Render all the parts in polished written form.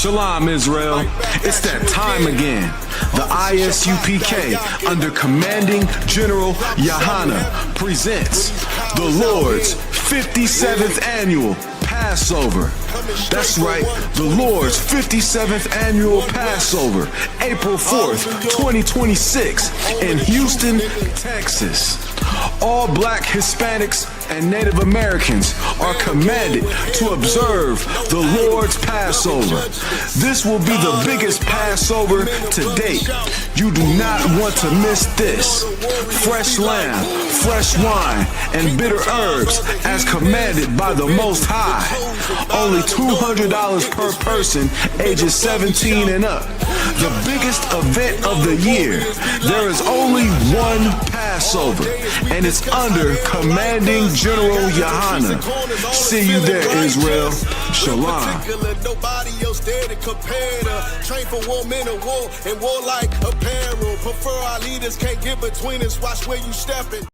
Shalom, Israel. It's that time again. The I.S.U.P.K. under Commanding General YAHANNA presents the Lord's 57th Annual Passover. That's right, the Lord's 57th Annual Passover, April 4th, 2026 in Houston, Texas. All Black, Hispanics, and Native Americans are commanded to observe the Lord's Passover. This will be the biggest Passover to date. You do not want to miss this. Fresh lamb, fresh wine, and bitter herbs as commanded by the Most High. Only $200 per person ages 17 and up. The biggest event of the year. There is only one Passover, and it's under Commanding General YAHANNA. See you there, Israel. Shalom. Nobody else there to compare to. Train for war, men of war, and warlike apparel. Prefer our leaders, can't get between us. Watch where you stepping.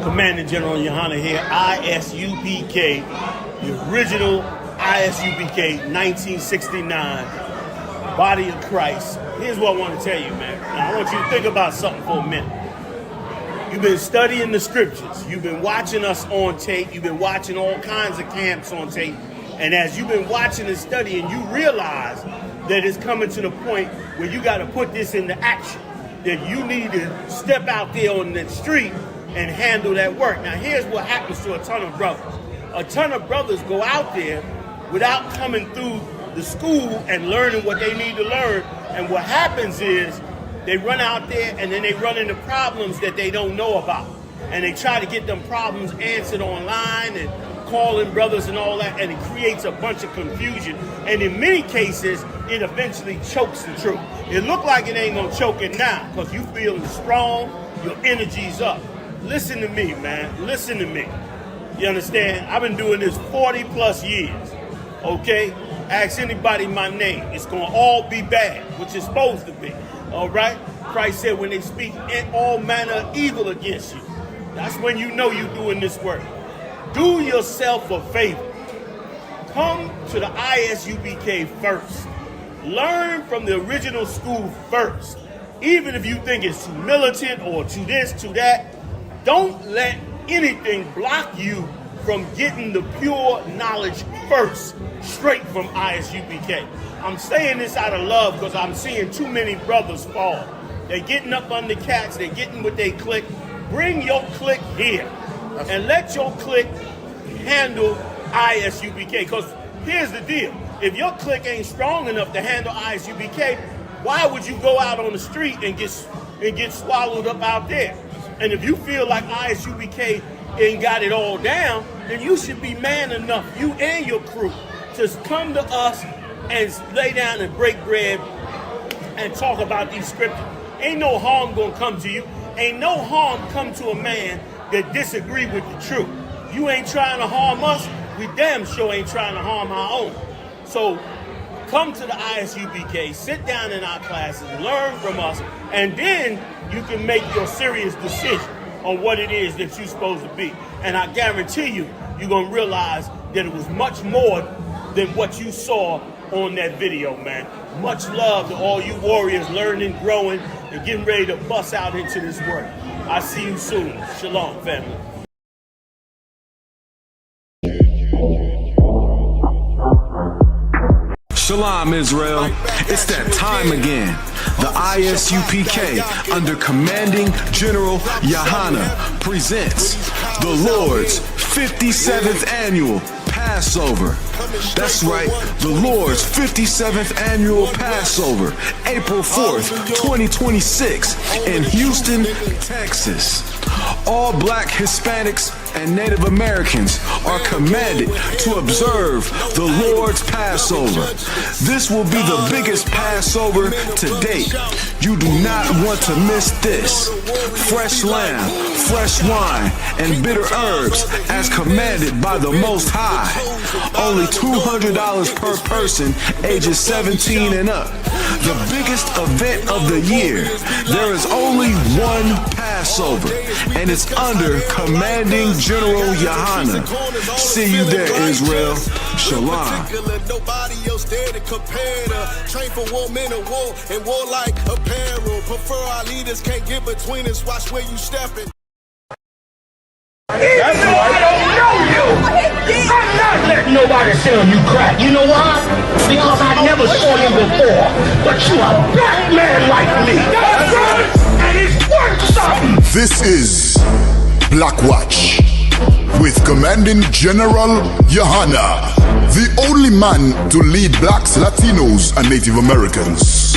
Commanding General YAHANNA here, I.S.U.P.K, the original I.S.U.P.K, 1969, Body of Christ. Here's what I want to tell you, man. Now, I want you to think about something for a minute. You've been studying the scriptures. You've been watching us on tape. You've been watching all kinds of camps on tape. And as you've been watching and studying, you realize that it's coming to the point where you got to put this into action, that you need to step out there on the street and handle that work. Now, here's what happens to a ton of brothers. A ton of brothers go out there without coming through the school and learning what they need to learn. And what happens is they run out there and then they run into problems that they don't know about. And they try to get them problems answered online and calling brothers and all that, and it creates a bunch of confusion. And in many cases, it eventually chokes the truth. It look like it ain't gonna choke it now because you feeling strong, your energy's up. Listen to me, man. Listen to me. You understand? I've been doing this 40 plus years. Okay? Ask anybody my name. It's going to all be bad, which it's supposed to be. All right? Christ said when they speak all manner of evil against you, that's when you know you're doing this work. Do yourself a favor. Come to the I.S.U.P.K first. Learn from the original school first. Even if you think it's too militant or too this, too that, don't let anything block you from getting the pure knowledge first, straight from I.S.U.P.K. I'm saying this out of love because I'm seeing too many brothers fall. They're getting up under cats, they're getting with their clique. Bring your clique here and let your clique handle I.S.U.P.K. Because here's the deal. If your clique ain't strong enough to handle I.S.U.P.K, why would you go out on the street and get swallowed up out there? And if you feel like I.S.U.P.K ain't got it all down, then you should be man enough, you and your crew, to come to us and lay down and break bread and talk about these scriptures. Ain't no harm gonna come to you. Ain't no harm come to a man that disagree with the truth. You ain't trying to harm us, we damn sure ain't trying to harm our own. So come to the I.S.U.P.K, sit down in our classes, learn from us, and then you can make your serious decision on what it is that you're supposed to be. And I guarantee you, you're gonna realize that it was much more than what you saw on that video, man. Much love to all you warriors learning, growing, and getting ready to bust out into this work. I'll see you soon. Shalom, family. Shalom, Israel. It's that time again. The I.S.U.P.K, under Commanding General YAHANNA, presents the Lord's 57th Annual Passover. That's right, the Lord's 57th Annual Passover, April 4th, 2026, in Houston, Texas. All Black, Hispanics, and Native Americans are commanded to observe the Lord's Passover. This will be the biggest Passover to date. You do not want to miss this. Fresh lamb, fresh wine, and bitter herbs as commanded by the Most High. Only $200 per person, ages 17 and up. The biggest event of the year. There is only one Passover, and it's under Commanding General YAHANNA. See you there, Israel. Shalom. Nobody else there to compare to. Train for war, men of war, and war like apparel. Prefer our leaders, can't get between us. Watch where you stepping. Even though I don't know you, I'm not letting nobody sell you crack. You know why? Because I never saw you before. But you a black man like me. That's right. And it's worth something. This is Blackwatch with Commanding General YAHANNA, the only man to lead blacks, Latinos, and Native Americans.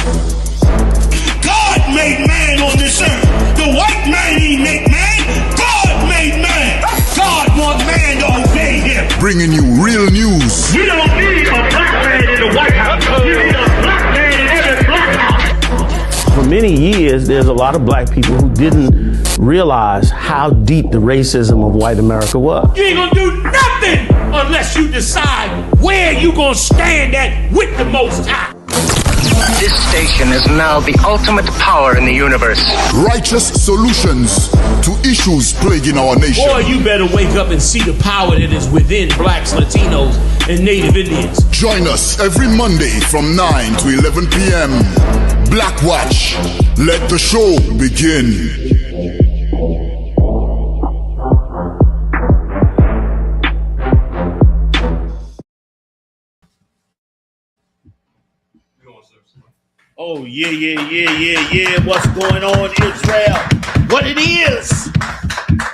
God made man on this earth. The white man he made man. God made man. God wants man to obey him. Bringing you real news. You don't need a black man in the White House. You need a black man in every black house. For many years, there's a lot of black people who didn't realize how deep the racism of white America was. You ain't gonna do nothing unless you decide where you gonna stand at with the Most High. This station is now the ultimate power in the universe. Righteous solutions to issues plaguing our nation. Boy, you better wake up and see the power that is within blacks, Latinos, and Native Indians. Join us every Monday from 9 to 11 p.m. Blackwatch. Let the show begin. Oh, yeah. What's going on, Israel? What it is.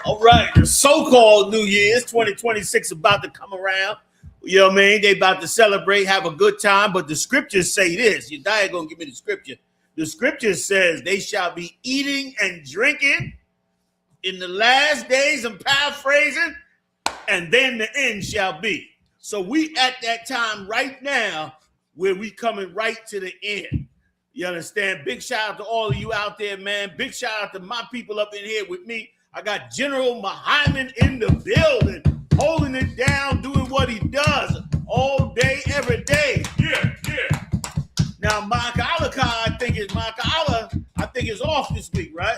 All right, the so-called New Year's 2026 about to come around. You know what I mean? They about to celebrate, have a good time, but the scriptures say this. Your diet gonna give me the scripture. The scripture says they shall be eating and drinking in the last days, I'm paraphrasing, and then the end shall be. So we at that time right now where we coming right to the end. You understand? Big shout out to all of you out there, man. Big shout out to my people up in here with me. I got General Muhammad in the building, holding it down, doing what he does all day, every day. Yeah. Now, I think is off this week, right?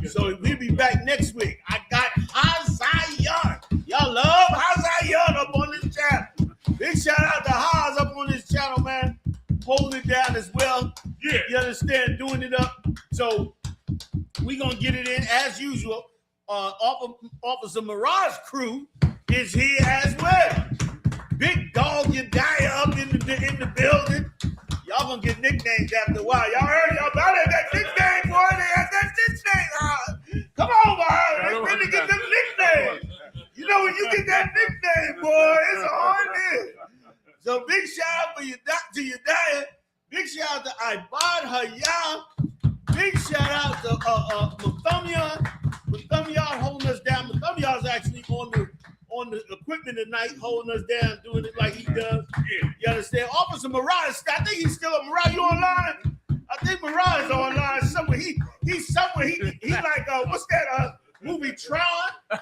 So we'll be back next week. I got Hazayan. Y'all love Hazayan up on this channel. Big shout out to Haz up on this channel, man. Holding it down as well. Yeah. You understand? Doing it up. So we're going to get it in as usual. Officer Mirage crew is here as well. Big Dog Yediah up in the building. Y'all gonna get nicknames after a while. Y'all heard y'all about it. That nickname, boy. They had that nickname. Come on, boy. They really get them nicknames. You know when you get that nickname, Hey, boy, it's on there. So big shout out to your dad. Big shout out to I.S.U.P.K. Big shout out to Muthumya. Muthumya holding us down. Muthumya is actually on the equipment tonight, holding us down, doing it like he does. Yeah. You understand? Officer Mariah, I think he's still up. Mariah, you online? I think Mariah's online somewhere. He's somewhere. He like what's that movie Tron?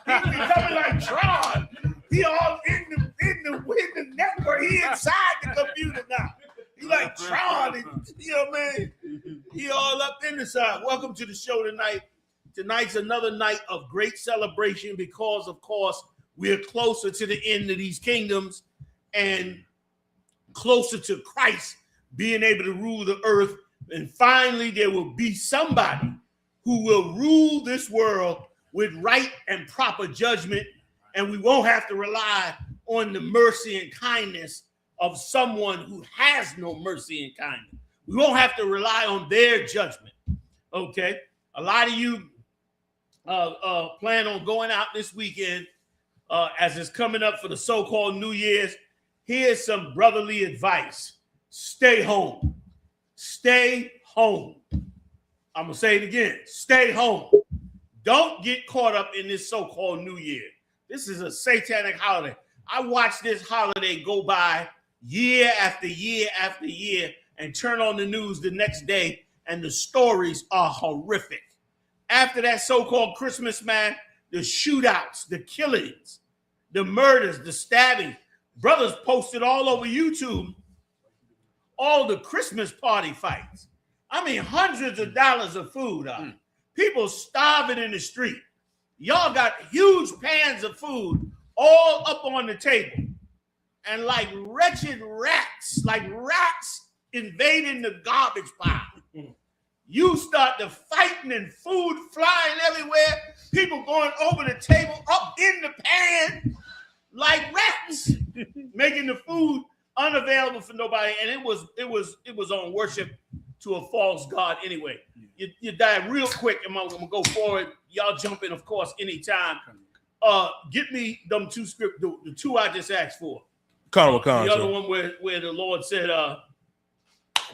He's becoming like Tron. He all in the network. He inside the computer now. He like Tron. You know what I mean? He all up in the side. Welcome to the show tonight. Tonight's another night of great celebration because, of course, we're closer to the end of these kingdoms and closer to Christ being able to rule the earth. And finally, there will be somebody who will rule this world with right and proper judgment. And we won't have to rely on the mercy and kindness of someone who has no mercy and kindness. We won't have to rely on their judgment. Okay? A lot of you plan on going out this weekend as it's coming up for the so-called New Year's. Here's some brotherly advice. Stay home. Stay home. I'm going to say it again. Stay home. Don't get caught up in this so-called New Year. This is a satanic holiday. I watched this holiday go by year after year after year and turn on the news the next day, and the stories are horrific. After that so-called Christmas, man, the shootouts, the killings, the murders, the stabbing. Brothers posted all over YouTube all the Christmas party fights. I mean, hundreds of dollars of food. People starving in the street. Y'all got huge pans of food all up on the table. And like wretched rats, like rats invading the garbage pile. You start the fighting and food flying everywhere. People going over the table, up in the pan, like rats, making the food unavailable for nobody. And it was on worship to a false god anyway. You die real quick, and I'm gonna go forward. Y'all jump in, of course, anytime. Get me them two script, the two I just asked for. The other one where the Lord said,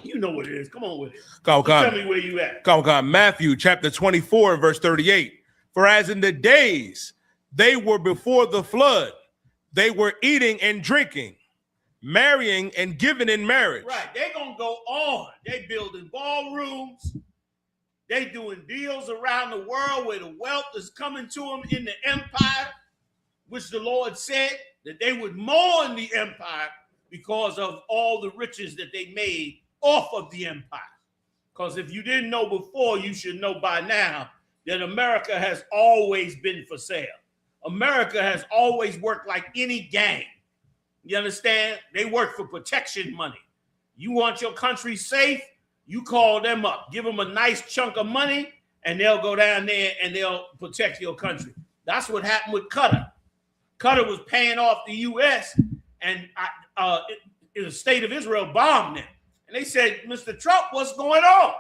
you know what it is. Come on with it. Tell me where you at. Matthew chapter 24 and verse 38. For as in the days they were before the flood, they were eating and drinking, marrying and giving in marriage. Right. They're going to go on. They building ballrooms. They doing deals around the world where the wealth is coming to them in the empire, which the Lord said that they would mourn the empire because of all the riches that they made off of the empire. Because if you didn't know before, you should know by now that America has always been for sale. America has always worked like any gang. You understand? They work for protection money. You want your country safe, you call them up. Give them a nice chunk of money, and they'll go down there and they'll protect your country. That's what happened with Qatar. Qatar was paying off the U.S., and the state of Israel bombed them. And they said, Mr. Trump, what's going on?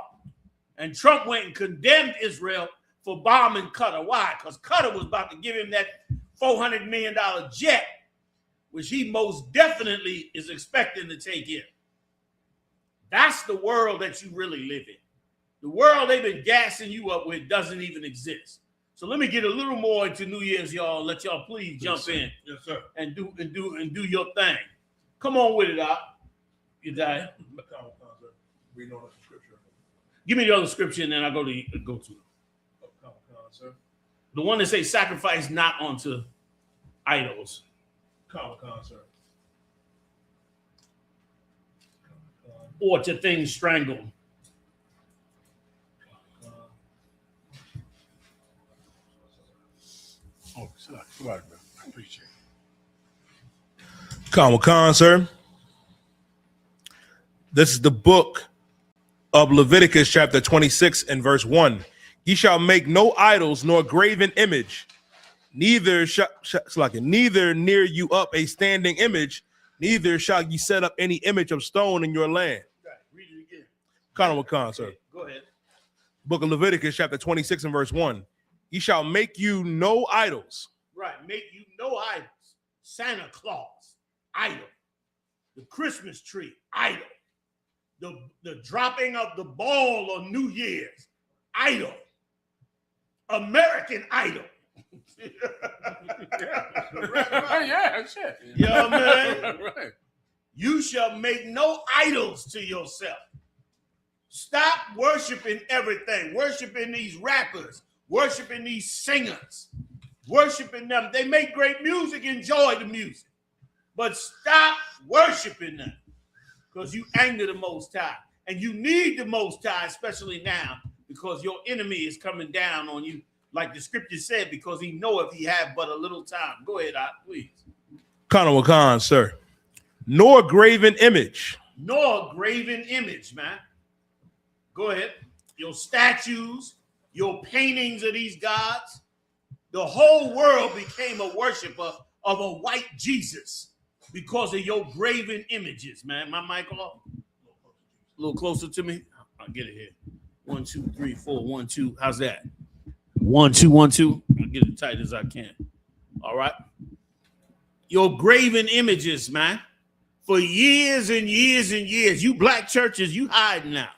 And Trump went and condemned Israel for bombing Qatar. Why? Because Qatar was about to give him that $400 million jet, which he most definitely is expecting to take in. That's the world that you really live in. The world they've been gassing you up with doesn't even exist. So let me get a little more into New Year's, y'all. Let y'all please jump in. Yes, sir. And do your thing. Come on with it, Op. You die. Read on the scripture. Give me the other scripture, and then I'll go to sir. The one that says sacrifice not unto idols. Sir. Or to things strangled. Oh, sorry, bro. I appreciate it. Sir. This is the book of Leviticus, chapter 26 and verse 1. Ye shall make no idols nor graven image, neither near you up a standing image, neither shall ye set up any image of stone in your land. Right. Read it again. Sir. Go ahead. Book of Leviticus, chapter 26 and verse 1. Ye shall make you no idols. Right. Make you no idols. Santa Claus, idol. The Christmas tree, idol. The dropping of the ball on New Year's, idol. American Idol. Yeah, shit. You know what I mean? Right. You shall make no idols to yourself. Stop worshiping everything. Worshiping these rappers. Worshiping these singers. Worshiping them. They make great music. Enjoy the music. But stop worshiping them. Because you anger the Most High. And you need the Most High, especially now, because your enemy is coming down on you, like the scripture said, because he knoweth he have but a little time. Go ahead, please. Khan Khan, sir. Nor graven image. Nor graven image, man. Go ahead. Your statues, your paintings of these gods. The whole world became a worshiper of a white Jesus because of your graven images, man. My mic off? A little closer to me. I'll get it here. 1, 2, 3, 4. 1, 2. How's that? 1, 2, 1, 2. I'll get it tight as I can. All right. Your graven images, man. For years and years and years, you black churches, you hiding now.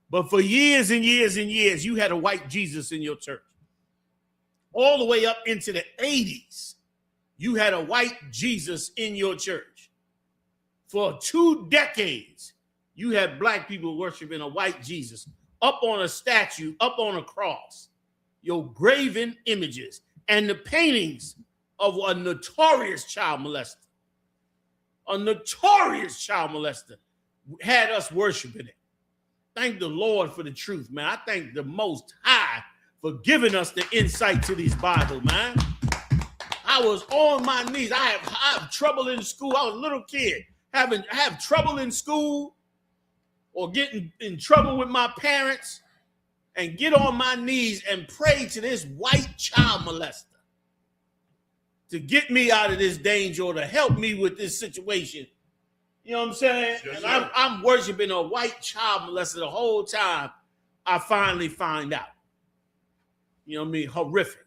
But for years and years and years, you had a white Jesus in your church. All the way up into the 80s, you had a white Jesus in your church. For 2 decades, you had black people worshiping a white Jesus up on a statue, up on a cross. Your graven images and the paintings of a notorious child molester. A notorious child molester had us worshiping it. Thank the Lord for the truth, man. I thank the Most High for giving us the insight to these Bible, man. I was on my knees. I have trouble in school. I was a little kid. Have trouble in school or getting in trouble with my parents and get on my knees and pray to this white child molester to get me out of this danger or to help me with this situation. You know what I'm saying? Yes, and I'm worshiping a white child molester the whole time. I finally find out. You know what I mean? Horrific.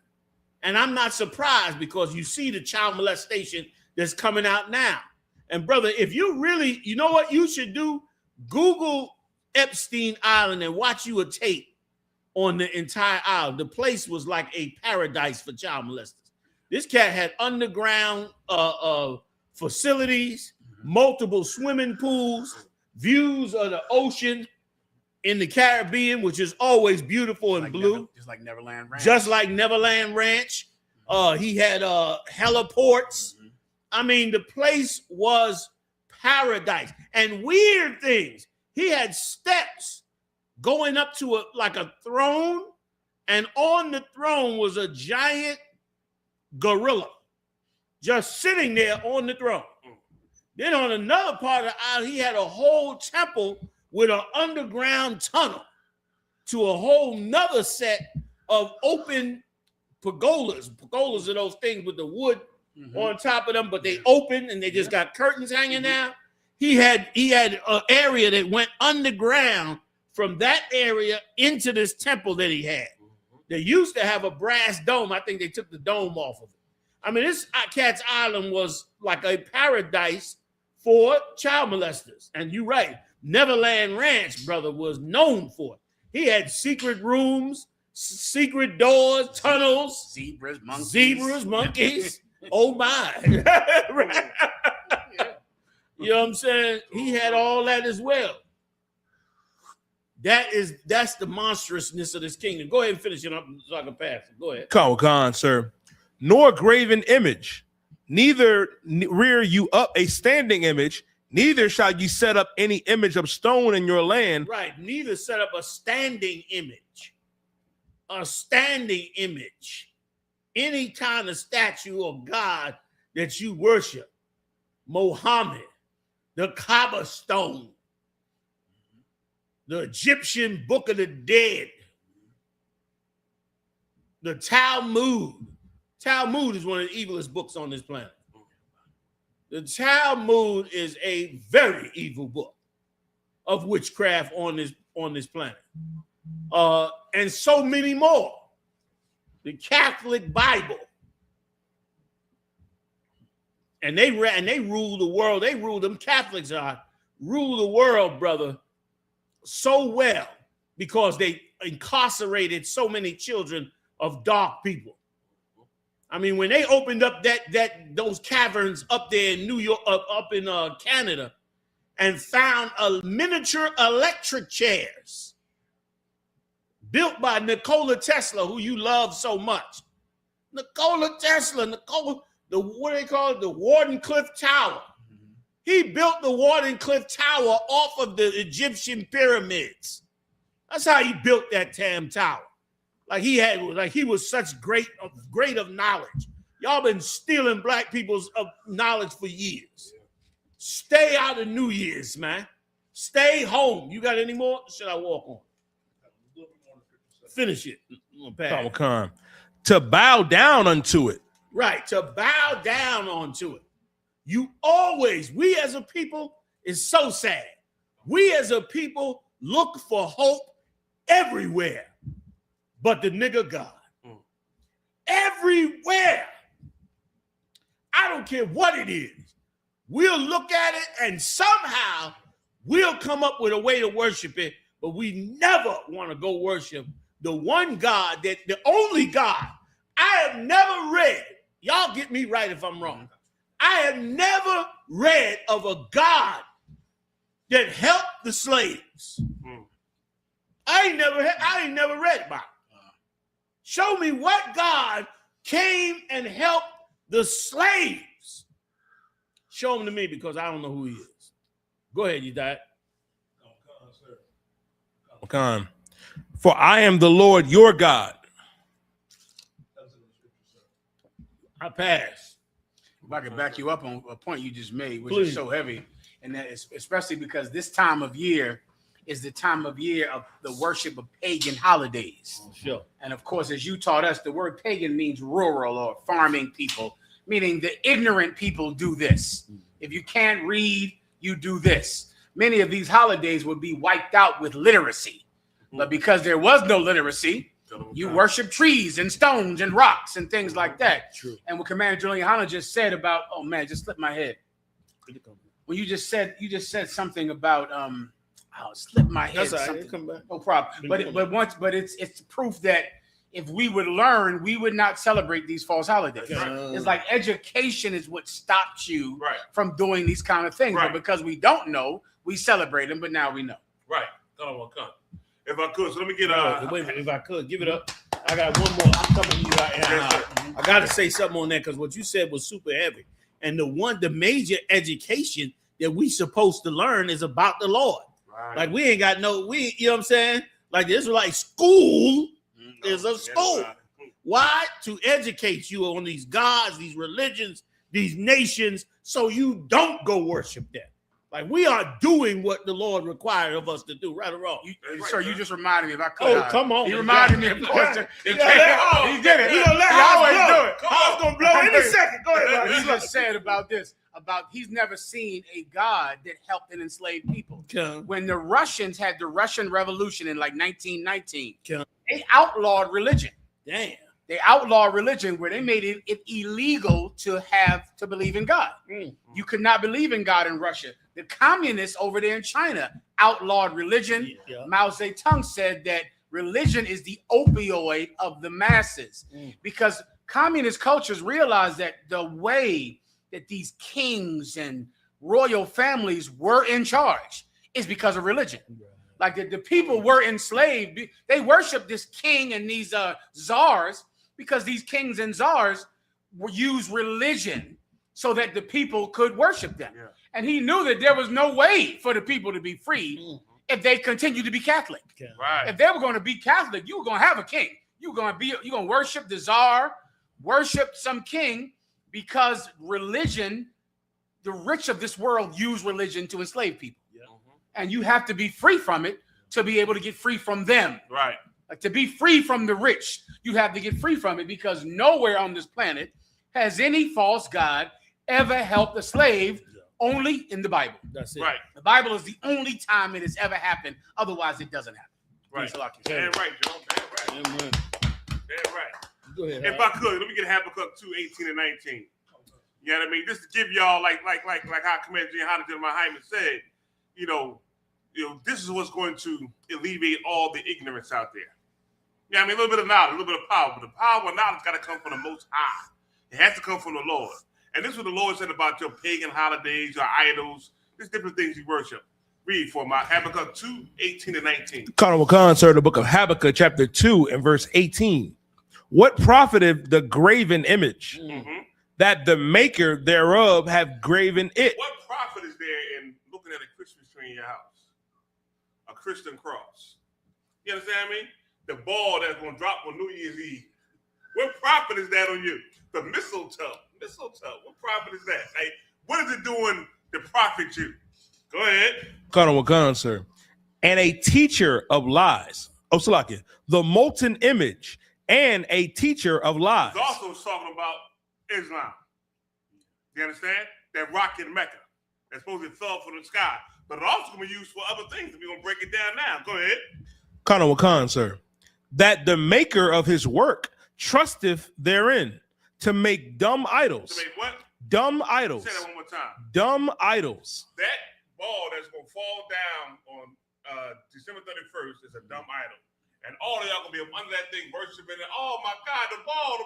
And I'm not surprised because you see the child molestation that's coming out now. And brother, if you really, you know what you should do? Google Epstein Island and watch you a tape on the entire island. The place was like a paradise for child molesters. This cat had underground facilities, multiple swimming pools, views of the ocean in the Caribbean, which is always beautiful and blue. Just like Neverland Ranch. Just like Neverland Ranch. He had heliports. Mm-hmm. I mean, the place was paradise. And weird things. He had steps going up to a throne, and on the throne was a giant gorilla just sitting there on the throne. Then on another part of the island, he had a whole temple with an underground tunnel to a whole nother set of open pergolas. Pergolas are those things with the wood on top of them, but they open and they just got curtains hanging down. He had an area that went underground from that area into this temple that he had. They used to have a brass dome. I think they took the dome off of it. I mean, this cat's island was like a paradise for child molesters. And you're right. Neverland Ranch, brother, was known for it. He had secret rooms, secret doors, tunnels. Zebras, monkeys. Oh, my. Right. You know what I'm saying? He had all that as well. That's the monstrousness of this kingdom. Go ahead and finish it up so I can pass it. Go ahead. Khan, sir. Nor graven image, neither rear you up a standing image, neither shall you set up any image of stone in your land. Right. Neither set up a standing image. A standing image. Any kind of statue of God that you worship. Mohammed, the Kaaba stone, the Egyptian Book of the Dead, the Talmud. Talmud is one of the evilest books on this planet. The Talmud is a very evil book of witchcraft on this planet. And so many more. The Catholic Bible. And they rule the world. They rule, them Catholics rule the world, brother, so well because they incarcerated so many children of dark people. I mean, when they opened up those caverns up there in New York, up in Canada, and found a miniature electric chairs built by Nikola Tesla, who you love so much. Nikola Tesla, what do they call it? The Wardenclyffe Tower. He built the Wardenclyffe Tower off of the Egyptian pyramids. That's how he built that damn tower. He was such great of knowledge. Y'all been stealing black people's knowledge for years. Stay out of New Year's, man. Stay home. You got any more? Should I walk on? Finish it. To bow down unto it. Right, to bow down onto it. We as a people, is so sad. We as a people look for hope everywhere but the nigga God. Everywhere. I don't care what it is. We'll look at it and somehow we'll come up with a way to worship it, but we never want to go worship the one God, the only God. I have never read, y'all get me right if I'm wrong, I have never read of a God that helped the slaves. I ain't never read about it. Show me what God came and helped the slaves. Show him to me because I don't know who he is. Go ahead, you died. For I am the Lord your God. I pass. If I could back you up on a point you just made, which is so heavy, and that is especially because this time of year is the time of year of the worship of pagan holidays. Sure. And of course, as you taught us, the word pagan means rural or farming people, meaning the ignorant people do this. If you can't read, you do this. Many of these holidays would be wiped out with literacy. But because there was no literacy, you worship trees and stones and rocks and things like that. True. And what Commander Julian YAHANNA just said about, oh man, just slipped my head. When you just said something about slipped my head. That's all right. Come back. No problem. But it's proof that if we would learn, we would not celebrate these false holidays. It's like education is what stops you from doing these kind of things. But because we don't know, we celebrate them, but now we know. Right. If I could, so let me get if I could, give it up. I got one more. I'm coming to you right now. I got to say something on that because what you said was super heavy. And the major education that we supposed to learn is about the Lord. Right. Like we ain't got you know what I'm saying? Like the Israelite school is a school. Why? To educate you on these gods, these religions, these nations, so you don't go worship them. Like we are doing what the Lord required of us to do, right or wrong. Sir, you just reminded me if I could. Oh, come on. He reminded me, of course. He did it. He don't let always do it. I was gonna blow any second. Go ahead. He just said about he's never seen a God that helped an enslaved people. When the Russians had the Russian Revolution in like 1919, they outlawed religion. Damn. They outlawed religion where they made it illegal to believe in God. You could not believe in God in Russia. The communists over there in China outlawed religion. Mao Zedong said that religion is the opioid of the masses because communist cultures realized that the way that these kings and royal families were in charge is because of religion. Like the people were enslaved. They worshiped this king and these czars because these kings and czars used religion so that the people could worship them. And he knew that there was no way for the people to be free if they continued to be Catholic. Right. If they were going to be Catholic, you were going to have a king. You're going to worship the czar, worship some king, because religion, the rich of this world use religion to enslave people. And you have to be free from it to be able to get free from them. Right. Like to be free from the rich, you have to get free from it because nowhere on this planet has any false god ever helped a slave, only in the Bible. That's it. Right. The Bible is the only time it has ever happened. Otherwise, it doesn't happen. Right. Damn right, Joe. Damn right. Damn right. Go ahead. If I could, let me get Habakkuk 2:18 and 19. You know what I mean? Just to give y'all like how Commander General Hyman said, this is what's going to alleviate all the ignorance out there. Yeah, I mean, a little bit of knowledge, a little bit of power, but the power and knowledge got to come from the Most High. It has to come from the Lord. And this is what the Lord said about your pagan holidays, your idols, these different things you worship. Read for my Habakkuk 2, 18 and 19. Colonel Khan, sir, the book of Habakkuk, chapter 2 and verse 18. What profited the graven image that the maker thereof have graven it? What profit is there in looking at a Christmas tree in your house? A Christian cross. You understand me? The ball that's going to drop on New Year's Eve. What profit is that on you? The mistletoe. What profit is that? Like, what is it doing to profit you? Go ahead. Colonel Khan, sir. And a teacher of lies. Oh, Salakia. The molten image and a teacher of lies. He's also talking about Islam. You understand? That rock in Mecca that's supposed to fall from the sky. But it also can be used for other things. We're going to break it down now. Go ahead. Colonel Khan, sir. That the maker of his work trusteth therein to make dumb idols. To make what? Dumb idols. Say that one more time. Dumb idols. That ball that's going to fall down on December 31st is a dumb idol. And all of y'all going to be up under that thing worshiping it. Oh, my God, the ball.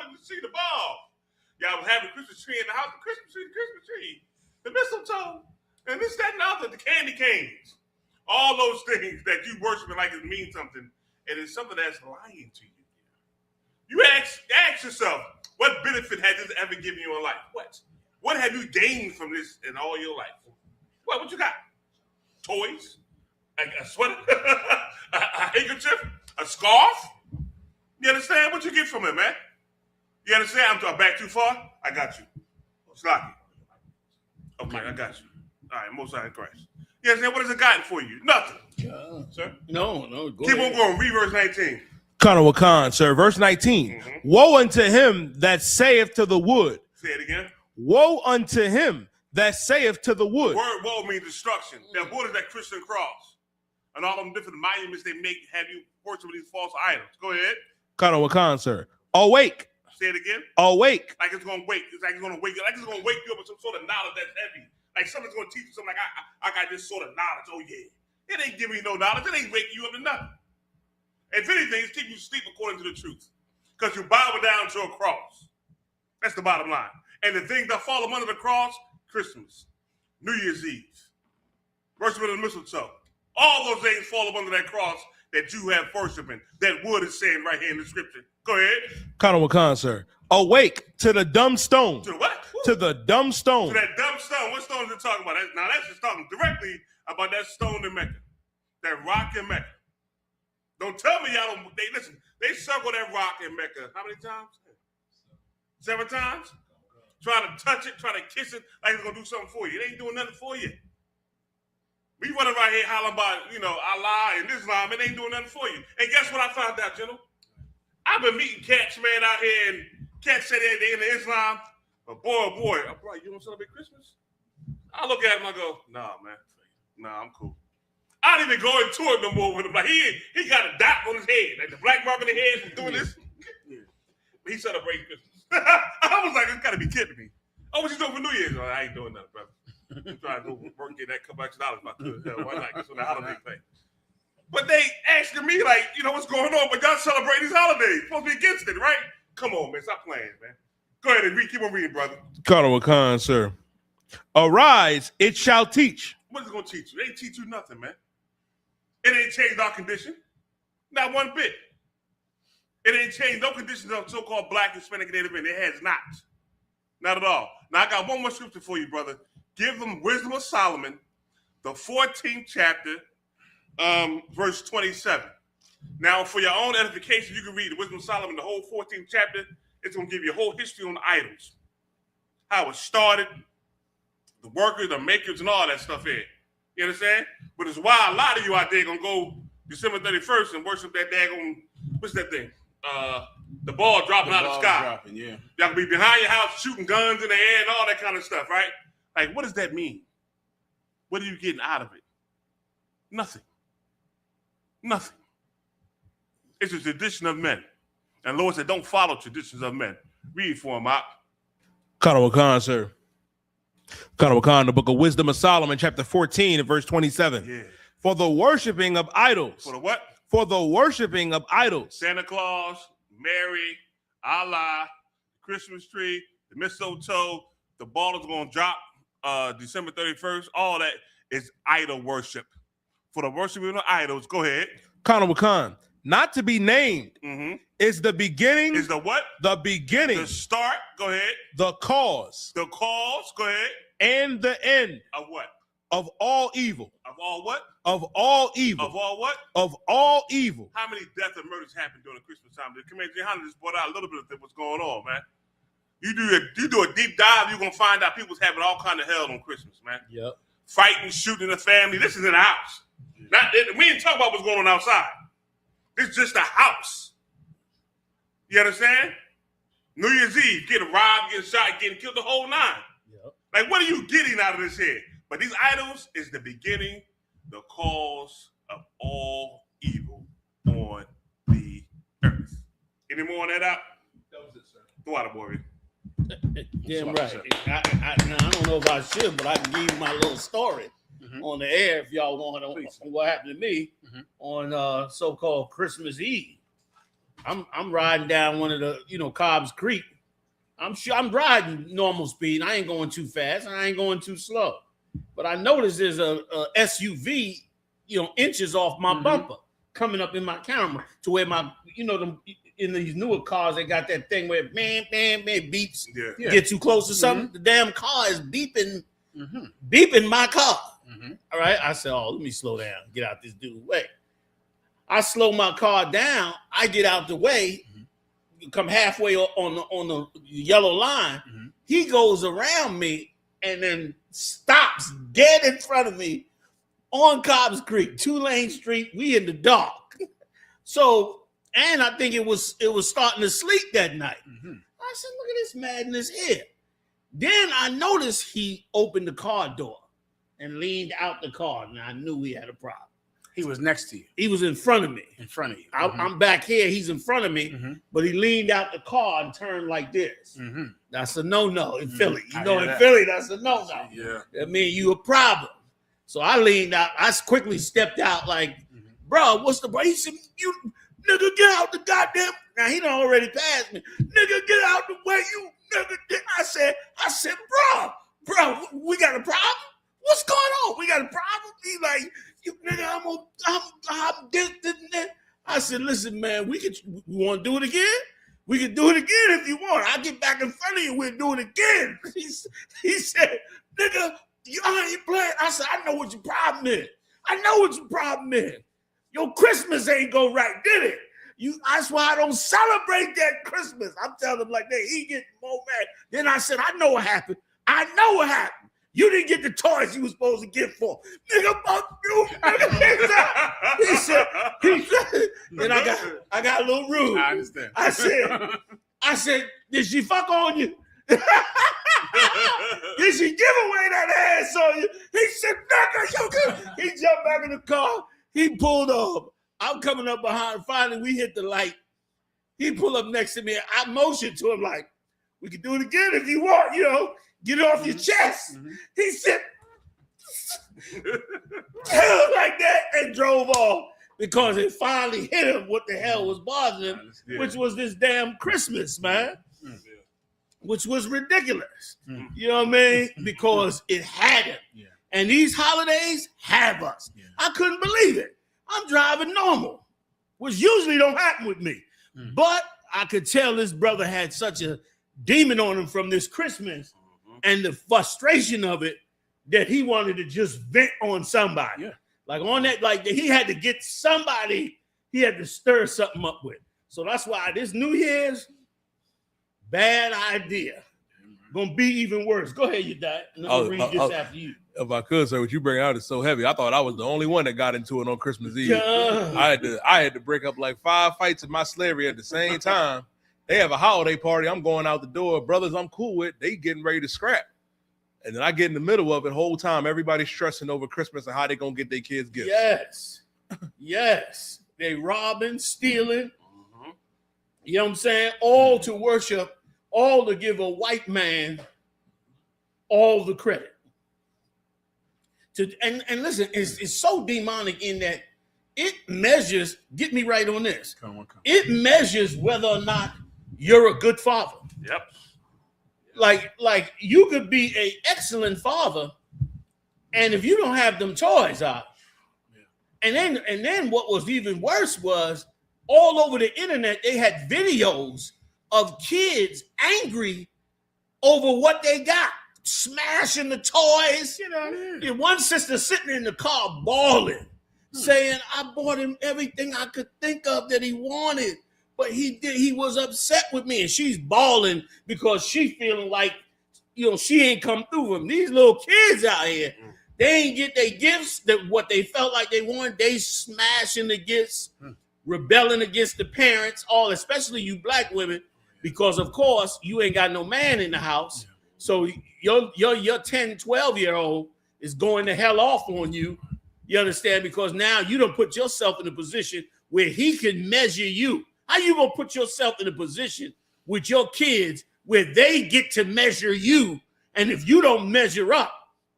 Did you see the ball? Y'all was having a Christmas tree in the house. The Christmas tree. The mistletoe. And this, that, and the other. The candy canes. All those things that you worshiping like it means something. And it's something that's lying to you. You ask yourself, what benefit has this ever given you in life? What have you gained from this in all your life? What you got? Toys? Like a sweater? a handkerchief? A scarf? You understand? What you get from it, man? You understand? I'm back too far? I got you. Slocky. Okay, I got you. All right, Most High in Christ. You understand? What has it gotten for you? Nothing. Sir? No. Keep on going. Read verse 19. Colonel Khan, sir. Verse 19. Woe unto him that saith to the wood. Say it again. Woe unto him that saith to the wood. Word woe means destruction. That wood is that Christian cross. And all them different monuments they make have you worship these false idols. Go ahead. Colonel Khan, sir. Awake. Say it again. Awake. Like it's going to wake. It's like it's going to wake you. Like it's going to wake you up with some sort of knowledge that's heavy. Like someone's going to teach you something like, I got this sort of knowledge. Oh, yeah. It ain't giving you no knowledge. It ain't waking you up to nothing. If anything, it's keeping you asleep according to the truth. Because you bow down to a cross. That's the bottom line. And the things that fall under the cross, Christmas, New Year's Eve, worshiping the mistletoe. All those things fall under that cross that you have worshiping. That wood is saying right here in the scripture. Go ahead. Colonel Khan, sir. Awake to the dumb stone. To the what? To the dumb stone. To that dumb stone. What stone is it talking about? Now that's just talking directly about that stone in Mecca. That rock in Mecca. Don't tell me y'all don't. Listen, they circle that rock in Mecca. How many times? 7 times? Trying to touch it, trying to kiss it, like it's going to do something for you. It ain't doing nothing for you. We running right here hollering about, Allah and Islam. It ain't doing nothing for you. And guess what I found out, General? I've been meeting cats, man, out here, and cats say they're into Islam. But boy, I'm like, you want to celebrate Christmas? I look at him, I go, nah, man. Nah, I'm cool. I don't even go into it no more with him. Like, he got a dot on his head. Like the black mark on his head from doing this. But he celebrates Christmas. I was like, you got to be kidding me. Oh, what you doing for New Year's? I ain't doing nothing, brother. I'm trying to go work and get that couple extra dollars if I could. Why not? It's on the holiday thing. But they asking me, like, what's going on? But y'all celebrate these holidays. Supposed to be against it, right? Come on, man. Stop playing, man. Go ahead and read. Keep on reading, brother. Colonel Khan, sir. Arise, it shall teach. What is it going to teach you? It ain't teach you nothing, man. It ain't changed our condition. Not one bit. It ain't changed no conditions of so-called black, Hispanic, Native American. It has not. Not at all. Now, I got one more scripture for you, brother. Give them Wisdom of Solomon, the 14th chapter, verse 27. Now, for your own edification, you can read the Wisdom of Solomon, the whole 14th chapter. It's going to give you a whole history on the idols. How it started, the workers, the makers, and all that stuff here. You understand? But it's why a lot of you out there going to go December 31st and worship that daggone, what's that thing? The ball dropping out of the sky. Yeah. Y'all can be behind your house shooting guns in the air and all that kind of stuff, right? Like, what does that mean? What are you getting out of it? Nothing. Nothing. It's a tradition of men. And the Lord said, don't follow traditions of men. Read for him, Op. Kana Wakan, sir. Kana Wakan, the book of Wisdom of Solomon, chapter 14 and verse 27. Yeah. For the worshiping of idols. For the what? For the worshiping of idols. Santa Claus, Mary, Allah, Christmas tree, the mistletoe, the ball is going to drop December 31st. All that is idol worship. For the worshiping of idols, go ahead. Kana Wakan, not to be named is the beginning. Is the what? The beginning. The start, go ahead. The cause. The cause, go ahead. And the end. Of what? Of all evil. Of all what? Of all evil. Of all what? Of all evil. How many deaths and murders happen during Christmas time? The Commander YAHANNA just brought out a little bit of what's going on, man. You do a deep dive, you're gonna find out people's having all kind of hell on Christmas, man. Yep. Fighting, shooting the family. This is in the house. We didn't talk about what's going on outside. This is just a house. You understand? New Year's Eve, getting robbed, getting shot, getting killed, the whole nine. Yep. Like, what are you getting out of this here? But these idols is the beginning, the cause of all evil on the earth. Any more on that out? That was it, sir. Throw out a boy. Damn right. I don't know if I should, but I can give you my little story on the air if y'all want to know what happened to me on so-called Christmas Eve. I'm riding down one of the Cobb's Creek. I'm riding normal speed. I ain't going too fast and I ain't going too slow. But I noticed there's a SUV, inches off my bumper coming up in my camera to where my, in these newer cars, they got that thing where bam, beeps. Yeah. Get too close to something, the damn car is beeping my car. All right. I said, let me slow down, get out this dude's way. I slow my car down. I get out the way, come halfway on the yellow line. He goes around me and then stops dead in front of me on Cobb's Creek, 2-lane street. We in the dark. So, and I think it was starting to sleep that night. I said, look at this madness here. Then I noticed he opened the car door and leaned out the car, and I knew we had a problem. He was next to you. He was in front of me. In front of you. I'm back here. He's in front of me, but he leaned out the car and turned like this. That's a no-no in Philly. In Philly, that's a no-no. Yeah. That means you a problem. So I leaned out. I quickly stepped out like, bro, what's the problem? He said, you nigga, get out the goddamn. Now, he done already passed me. Nigga, get out the way, you nigga. I said, bro, we got a problem? What's going on? We got a problem? He like, you nigga, I'm this. I said, listen, man, we want to do it again? We can do it again if you want. I'll get back in front of you. We'll do it again. He said, nigga, I ain't playing. I said, I know what your problem is. Your Christmas ain't go right, did it? That's why I don't celebrate that Christmas. I'm telling them like that. He getting more mad. Then I said, I know what happened. You didn't get the toys you was supposed to get for. Nigga, fuck you. He said, then I got a little rude. I understand. I said, did she fuck on you? Did she give away that ass on you? He said, nigga, you good. He jumped back in the car. He pulled off. I'm coming up behind. Finally, we hit the light. He pulled up next to me. I motioned to him like, we can do it again if you want, get it off your chest. He said, like that, and drove off because it finally hit him what the hell was bothering him, which was this damn Christmas, man, which was ridiculous. You know what I mean? Because it had him. And these holidays have us. I couldn't believe it. I'm driving normal, which usually don't happen with me. But I could tell this brother had such a demon on him from this Christmas and the frustration of it that he wanted to just vent on somebody. Like on that, like he had to get somebody he had to stir something up with. So that's why this New Year's, bad idea. Gonna be even worse. Go ahead, you die. And I'll read this after you. If I could, sir, what you bring out is so heavy. I thought I was the only one that got into it on Christmas Eve. I had to break up like 5 fights in my slavery at the same time. They have a holiday party. I'm going out the door. Brothers I'm cool with, they getting ready to scrap. And then I get in the middle of it whole time. Everybody's stressing over Christmas and how they going to get their kids gifts. Yes. They robbing, stealing. You know what I'm saying? All to worship all to give a white man all the credit. And listen, it's so demonic in that it measures, get me right on this, it measures whether or not you're a good father. Yep. Like you could be an excellent father, and if you don't have them toys out, and then what was even worse was all over the internet they had videos of kids angry over what they got, smashing the toys. One sister sitting in the car bawling, saying, I bought him everything I could think of that he wanted, but he was upset with me. And she's bawling because she feeling like, she ain't come through with him. These little kids out here, they ain't get their gifts, that what they felt like they wanted. They smashing the gifts, rebelling against the parents, especially you black women, because of course you ain't got no man in the house. So your 10, 12-year-old is going to hell off on you. You understand? Because now you don't put yourself in a position where he can measure you. How you gonna put yourself in a position with your kids where they get to measure you, and if you don't measure up,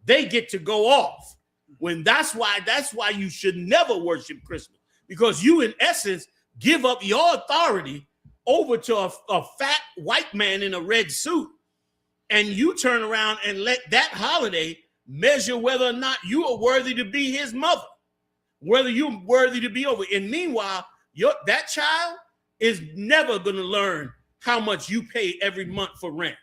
they get to go off? When that's why you should never worship Christmas, because you in essence give up your authority over to a fat white man in a red suit, and you turn around and let that holiday measure whether or not you are worthy to be his mother, whether you're worthy to be over. And meanwhile, that child is never going to learn how much you pay every month for rent.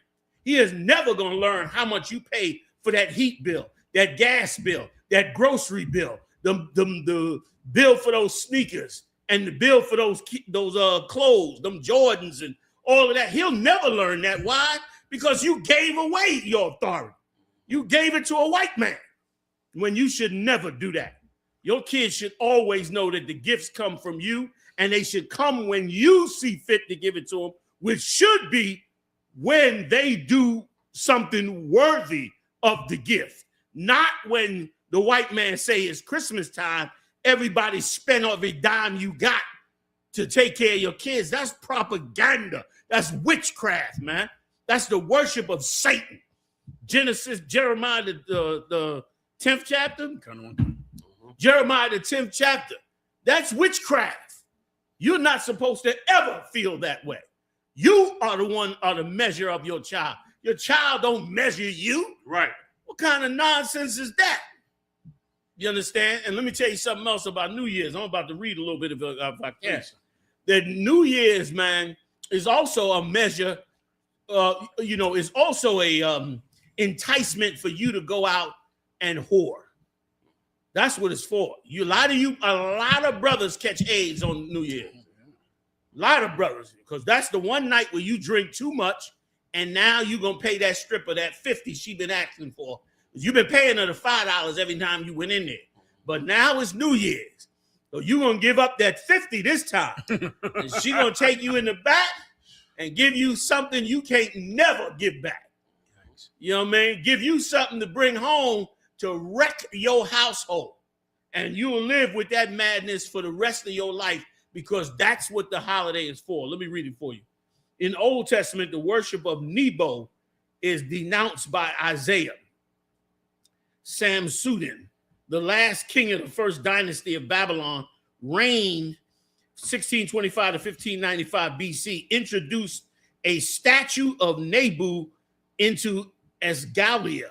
He is never going to learn how much you pay for that heat bill, that gas bill, that grocery bill, the bill for those sneakers, and the bill for those clothes, them Jordans and all of that. He'll never learn that. Why? Because you gave away your authority. You gave it to a white man when you should never do that. Your kids should always know that the gifts come from you, and they should come when you see fit to give it to them, which should be when they do something worthy of the gift, not when the white man say it's Christmas time, everybody spend every dime you got to take care of your kids. That's propaganda. That's witchcraft, man. That's the worship of Satan. Jeremiah, the 10th chapter. Jeremiah, the 10th chapter. That's witchcraft. You're not supposed to ever feel that way. You are the measure of your child. Your child don't measure you. Right. What kind of nonsense is that? You understand? And let me tell you something else about New Year's. I'm about to read a little bit if I can. That New Year's, man, is also a measure. Is also a enticement for you to go out and whore. That's what it's for. A lot of brothers catch AIDS on New Year's. A lot of brothers, because that's the one night where you drink too much, and now you're gonna pay that stripper that $50 she been asking for. You've been paying her the $5 every time you went in there, but now it's New Year's, so you're gonna give up that $50 this time, and she gonna take you in the back and give you something you can't never give back. You know what I mean? Give you something to bring home to wreck your household, and you will live with that madness for the rest of your life, because that's what the holiday is for. Let me read it for you. In the Old Testament, the worship of Nebo is denounced by Isaiah. Samsudin, the last king of the first dynasty of Babylon, reigned 1625 to 1595 BC, introduced a statue of Nebu into Esgalia,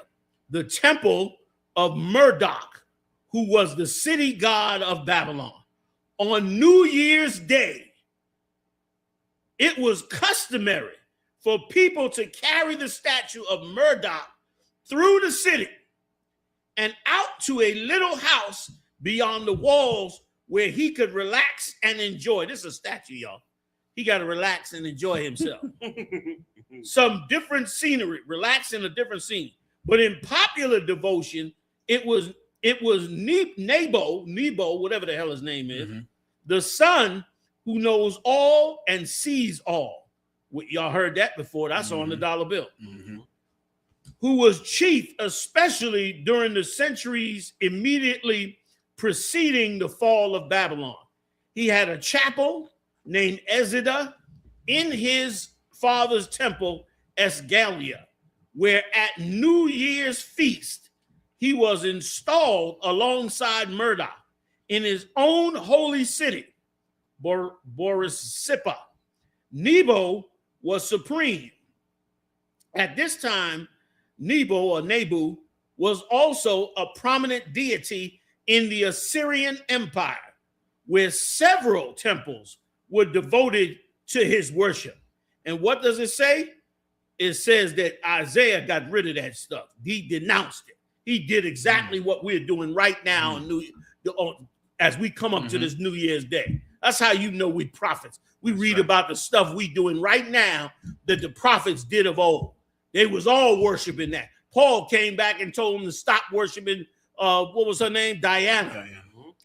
the temple of Marduk, who was the city god of Babylon. On New Year's Day, it was customary for people to carry the statue of Marduk through the city and out to a little house beyond the walls where he could relax and enjoy. This is a statue, y'all. He got to relax and enjoy himself. Some different scenery, relax in a different scene. But in popular devotion, it was Nebo, whatever the hell his name is, the son who knows all and sees all. Y'all heard that before. That's on the dollar bill. Who was chief, especially during the centuries immediately preceding the fall of Babylon. He had a chapel named Ezida in his father's temple Esgalia, where at New Year's feast he was installed alongside Murdoch in his own holy city, Borisippa. Nebo was supreme. At this time, Nebu was also a prominent deity in the Assyrian Empire, where several temples were devoted to his worship. And what does it say? It says that Isaiah got rid of that stuff. He denounced it. He did exactly what we're doing right now as we come up to this New Year's Day. That's how you know we prophets. We read about the stuff we doing right now that the prophets did of old. They was all worshiping that. Paul came back and told them to stop worshiping, what was her name? Diana.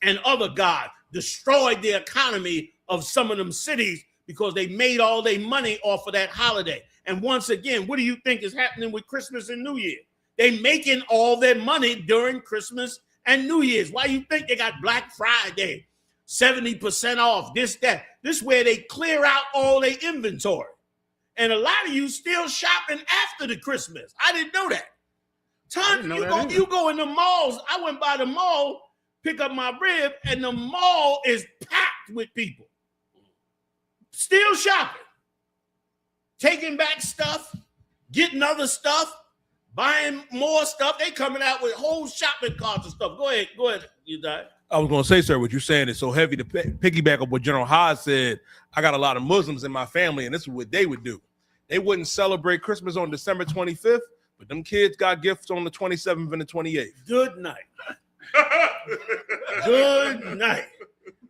And other gods. Destroyed the economy of some of them cities because they made all their money off of that holiday. And once again, what do you think is happening with Christmas and New Year? They making all their money during Christmas and New Year's. Why you think they got Black Friday, 70% off, this, that? This is where they clear out all their inventory. And a lot of you still shopping after the Christmas. I didn't know that. You go in the malls. I went by the mall, pick up my rib, and the mall is packed with people. Still shopping. Taking back stuff, getting other stuff, buying more stuff. They coming out with whole shopping carts and stuff. Go ahead, you die. I was going to say, sir, what you're saying is so heavy to piggyback up what General Haas said. I got a lot of Muslims in my family, and this is what they would do. They wouldn't celebrate Christmas on December 25th, but them kids got gifts on the 27th and the 28th. Good night. Good night.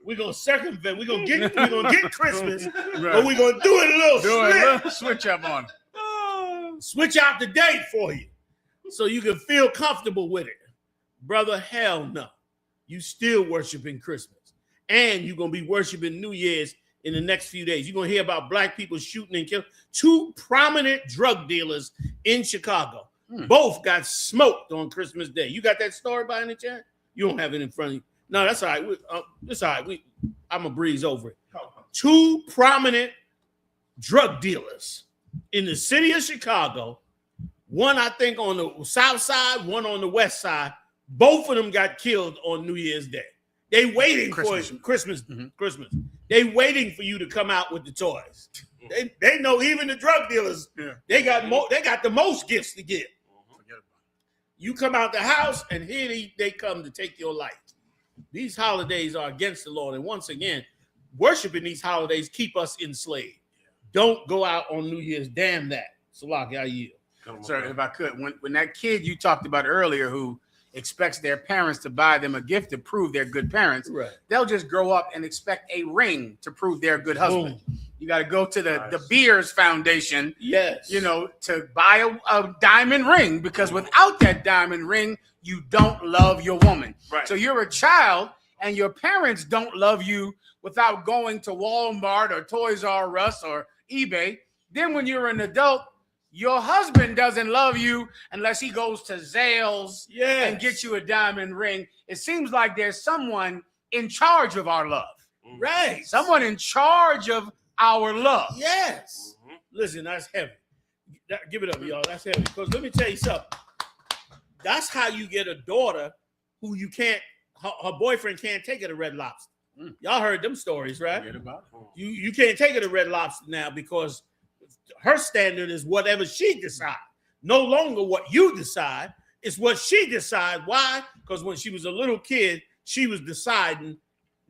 We're gonna circumvent. We're gonna get Christmas, but we're gonna do it a little switch up on it. Switch out the date for you, so you can feel comfortable with it, brother. Hell no, you still worshiping Christmas, and you're gonna be worshiping New Year's in the next few days. You're gonna hear about black people shooting and killing 2 prominent drug dealers in Chicago. Both got smoked on Christmas Day. You got that story by any chance? You don't have it in front of you. No, that's all right. That's all right. I'm going to breeze over it. 2 prominent drug dealers in the city of Chicago. One, I think, on the south side, one on the west side. Both of them got killed on New Year's Day. They waiting for Christmas. They waiting for you to come out with the toys. They know even the drug dealers, they got the most gifts to give. You come out the house, and here they come to take your life. These holidays are against the Lord. And once again, worshiping these holidays keep us enslaved. Don't go out on New Year's. Damn that. Salaki, I yield. Sir, if I could, when that kid you talked about earlier who expects their parents to buy them a gift to prove they're good parents, they'll just grow up and expect a ring to prove they're a good husband. Boom. You got to go to the Beers Foundation, to buy a diamond ring, because without that diamond ring, you don't love your woman. Right. So you're a child, and your parents don't love you without going to Walmart or Toys R Us or eBay. Then when you're an adult, your husband doesn't love you unless he goes to Zales and gets you a diamond ring. It seems like there's someone in charge of our love. Right. Someone in charge of our love. Yes. Listen, that's heavy. Give it up, y'all. That's heavy. Because let me tell you something. That's how you get a daughter who you can't, her boyfriend can't take her to Red Lobster. Y'all heard them stories, right? You can't take her to Red Lobster now because her standard is whatever she decides. No longer what you decide. It's what she decides. Why? Because when she was a little kid, she was deciding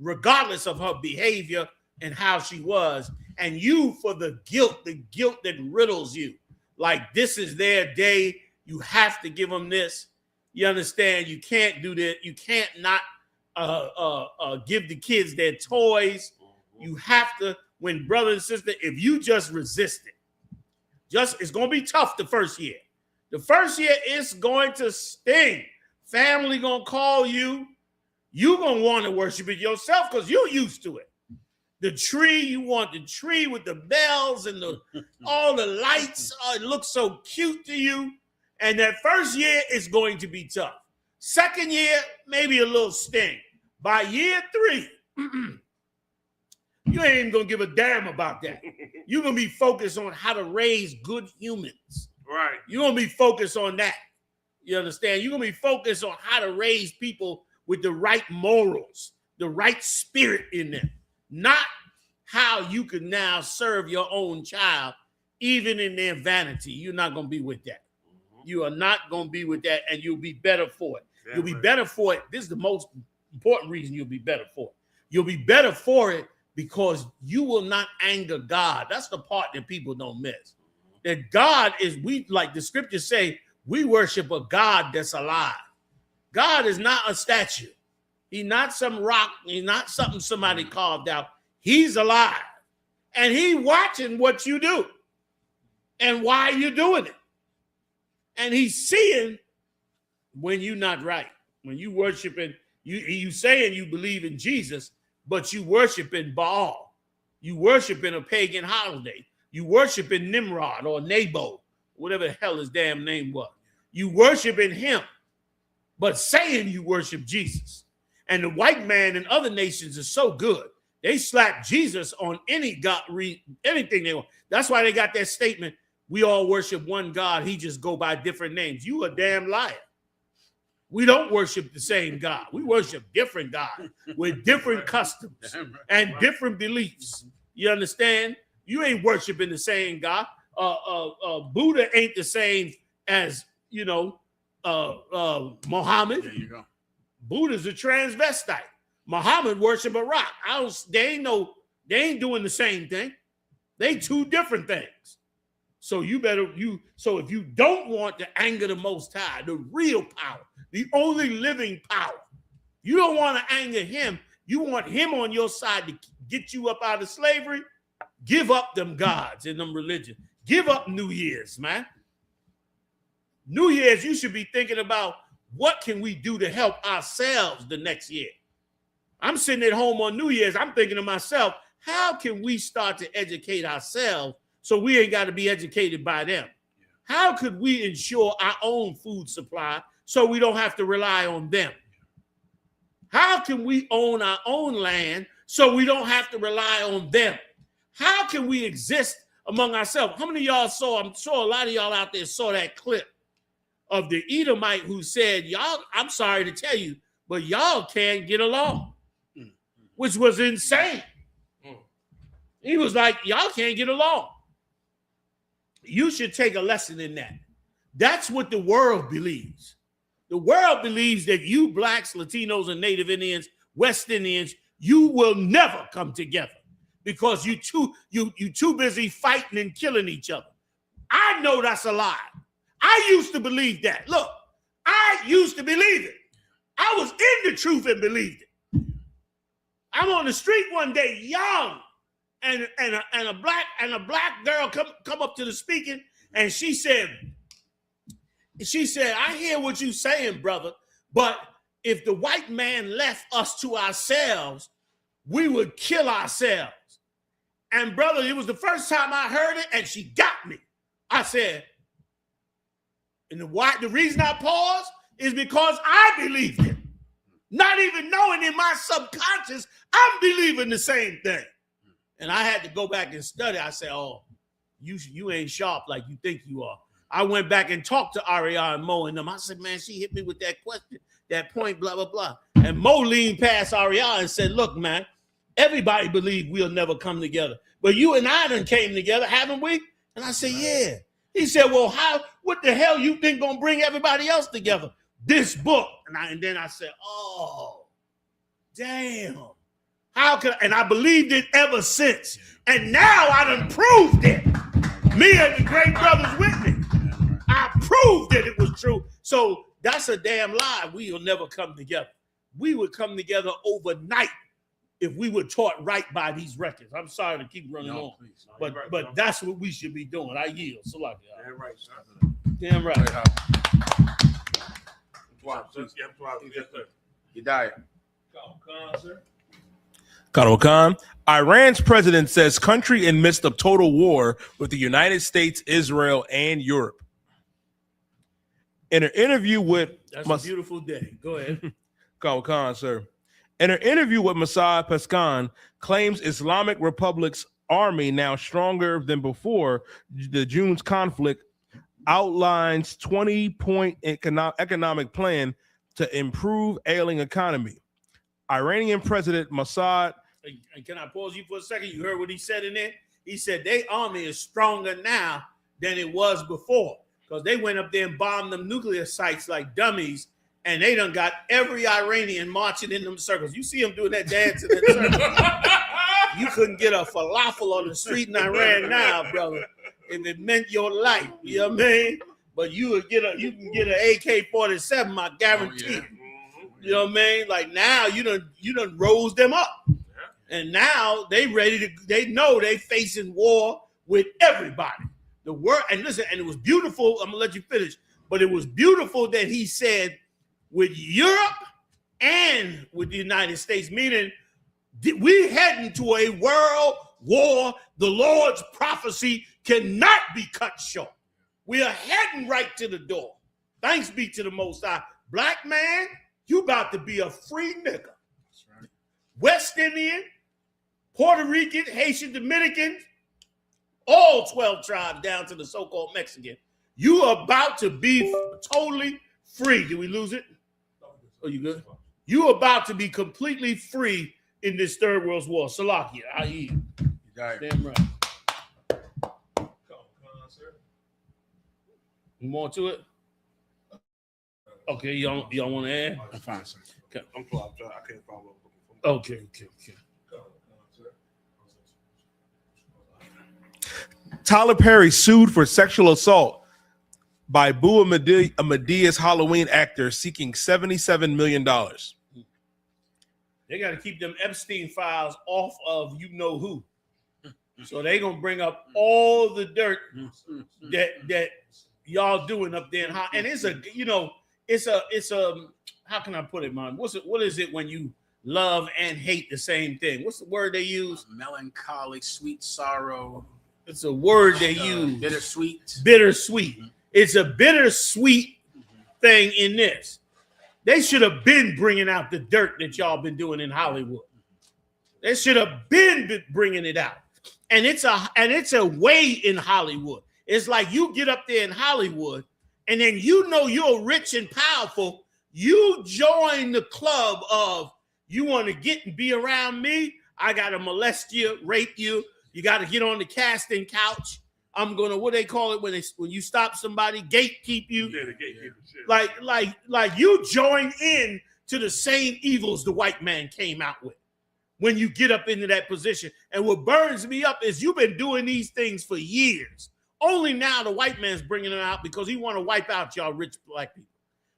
regardless of her behavior and how she was. And you, for the guilt that riddles you. Like, this is their day. You have to give them this. You understand? You can't do that. You can't not give the kids their toys. You have to, when brother and sister, if you just resist it, it's going to be tough the first year. The first year, it's going to sting. Family going to call you. You going to want to worship it yourself because you're used to it. The tree, you want the tree with the bells and all the lights. It looks so cute to you. And that first year is going to be tough. Second year, maybe a little sting. By year 3, you ain't even going to give a damn about that. You're going to be focused on how to raise good humans. Right. You're going to be focused on that. You understand? You're going to be focused on how to raise people with the right morals, the right spirit in them, not how you can now serve your own child, even in their vanity. You're not going to be with that. You are not going to be with that, and you'll be better for it. You'll be better for it. This is the most important reason you'll be better for it. You'll be better for it because you will not anger God. That's the part that people don't miss. That God is, we like the scriptures say, we worship a God that's alive. God is not a statue. He's not some rock. He's not something somebody carved out. He's alive. And he's watching what you do and why you're doing it. And he's seeing when you're not right. When you worshiping, you saying you believe in Jesus, but you worshiping Baal. You worshiping a pagan holiday. You worshiping Nimrod or Nebo, whatever the hell his damn name was. You worshiping him, but saying you worship Jesus. And the white man in other nations is so good. They slap Jesus on any God, anything they want. That's why they got that statement, we all worship one God. He just go by different names. You a damn liar. We don't worship the same God. We worship different gods with different customs and different beliefs. You understand? You ain't worshiping the same God. Buddha ain't the same as, Muhammad. There you go. Buddha's a transvestite. Muhammad worship a rock. They ain't doing the same thing. They two different things. So so if you don't want to anger the Most High, the real power, the only living power, you don't want to anger him. You want him on your side to get you up out of slavery. Give up them gods and them religions. Give up New Year's, man. New Year's, you should be thinking about what can we do to help ourselves the next year. I'm sitting at home on New Year's. I'm thinking to myself, how can we start to educate ourselves so we ain't got to be educated by them? How could we ensure our own food supply so we don't have to rely on them? How can we own our own land so we don't have to rely on them? How can we exist among ourselves? How many of y'all saw, I'm sure a lot of y'all out there saw that clip of the Edomite who said, y'all, I'm sorry to tell you, but y'all can't get along, which was insane. He was like, y'all can't get along. You should take a lesson in that. That's what the world believes. The world believes that you blacks, Latinos, and Native Indians, West Indians, you will never come together because you too busy fighting and killing each other. I know that's a lie. I used to believe that. Look, I used to believe it. I was in the truth and believed it. I'm on the street one day, young, and a black girl come up to the speaking, and she said, I hear what you saying, brother, but if the white man left us to ourselves, we would kill ourselves. And brother, it was the first time I heard it, and she got me. I said, and the reason I paused is because I believed it. Not even knowing in my subconscious, I'm believing the same thing. And I had to go back and study. I said, oh, you ain't sharp like you think you are. I went back and talked to Aria and Mo and them. I said, man, she hit me with that question, that point, blah, blah, blah. And Mo leaned past Aria and said, look, man, everybody believe we'll never come together. But you and I done came together, haven't we? And I said, yeah. He said, well, what the hell you think gonna bring everybody else together? This book. And then I said, oh, damn. How could and I believed it ever since. And now I done proved it. Me and the great brothers with me. I proved that it was true. So that's a damn lie. We'll never come together. We would come together overnight if we were taught right by these records. I'm sorry to keep running on. Please. But that's what we should be doing. I yield. So like damn right, sir. Damn right. Yes, sir. You die. Kano Khan. Iran's president says country in midst of total war with the United States, Israel, and Europe. In an interview with... That's a beautiful day. Go ahead. Kano Khan, sir. In an interview with Masad Peskan, claims Islamic Republic's army, now stronger than before the June's conflict, outlines 20-point economic plan to improve ailing economy. Iranian President Mossad. And can I pause you for a second? You heard what he said in there? He said their army is stronger now than it was before because they went up there and bombed them nuclear sites like dummies, and they done got every Iranian marching in them circles. You see them doing that dance in that circle. You couldn't get a falafel on the street in Iran now, brother, if it meant your life. You know what I mean? But you can get an AK-47, I guarantee you. You know what I mean? Like now you done rose them up. And now they know they facing war with everybody. The world, and listen, and it was beautiful. I'm gonna let you finish, but it was beautiful that he said with Europe and with the United States, meaning we heading to a world war. The Lord's prophecy cannot be cut short. We are heading right to the door. Thanks be to the Most High. Black man, you about to be a free nigga. That's right. West Indian, Puerto Rican, Haitian, Dominican, all 12 tribes down to the so-called Mexican. You are about to be totally free. Did we lose it? Oh, you good? You about to be completely free in this third world war. Salakia, I hear you. Damn right. You more to it? Okay, y'all want to add? I'm fine, sir. Okay. I can't follow up. Okay. Tyler Perry sued for sexual assault by Boo Amadeus Halloween actor seeking $77 million. They got to keep them Epstein files off of you know who. So they going to bring up all the dirt that y'all doing up there. And it's a how can I put it, man? What is it when you love and hate the same thing? What's the word they use? Melancholy, sweet sorrow. It's a word they use. Bittersweet. Bittersweet. It's a bittersweet thing in this. They should have been bringing out the dirt that y'all been doing in Hollywood. They should have been bringing it out. And it's a way in Hollywood. It's like you get up there in Hollywood, and then you know you're rich and powerful. You join the club of you want to get and be around me. I got to molest you, rape you. You got to get on the casting couch. I'm gonna what they call it when you stop somebody, gatekeep you. Yeah, the gatekeeper. Like you join in to the same evils the white man came out with when you get up into that position. And what burns me up is you've been doing these things for years. Only now the white man's bringing them out because he want to wipe out y'all rich black people.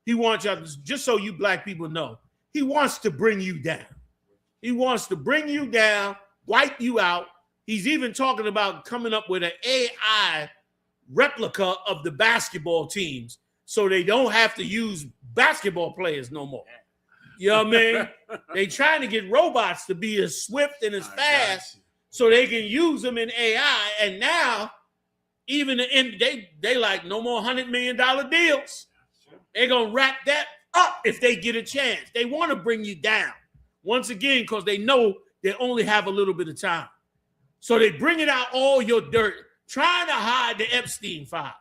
He wants y'all, just so you black people know, he wants to bring you down. He wants to bring you down, wipe you out. He's even talking about coming up with an AI replica of the basketball teams so they don't have to use basketball players no more. You know what I mean? They trying to get robots to be as swift and as fast so they can use them in AI. And now, even they like no more $100 million deals. They're going to wrap that up if they get a chance. They want to bring you down. Once again, because they know they only have a little bit of time. So they bringing out all your dirt, trying to hide the Epstein files.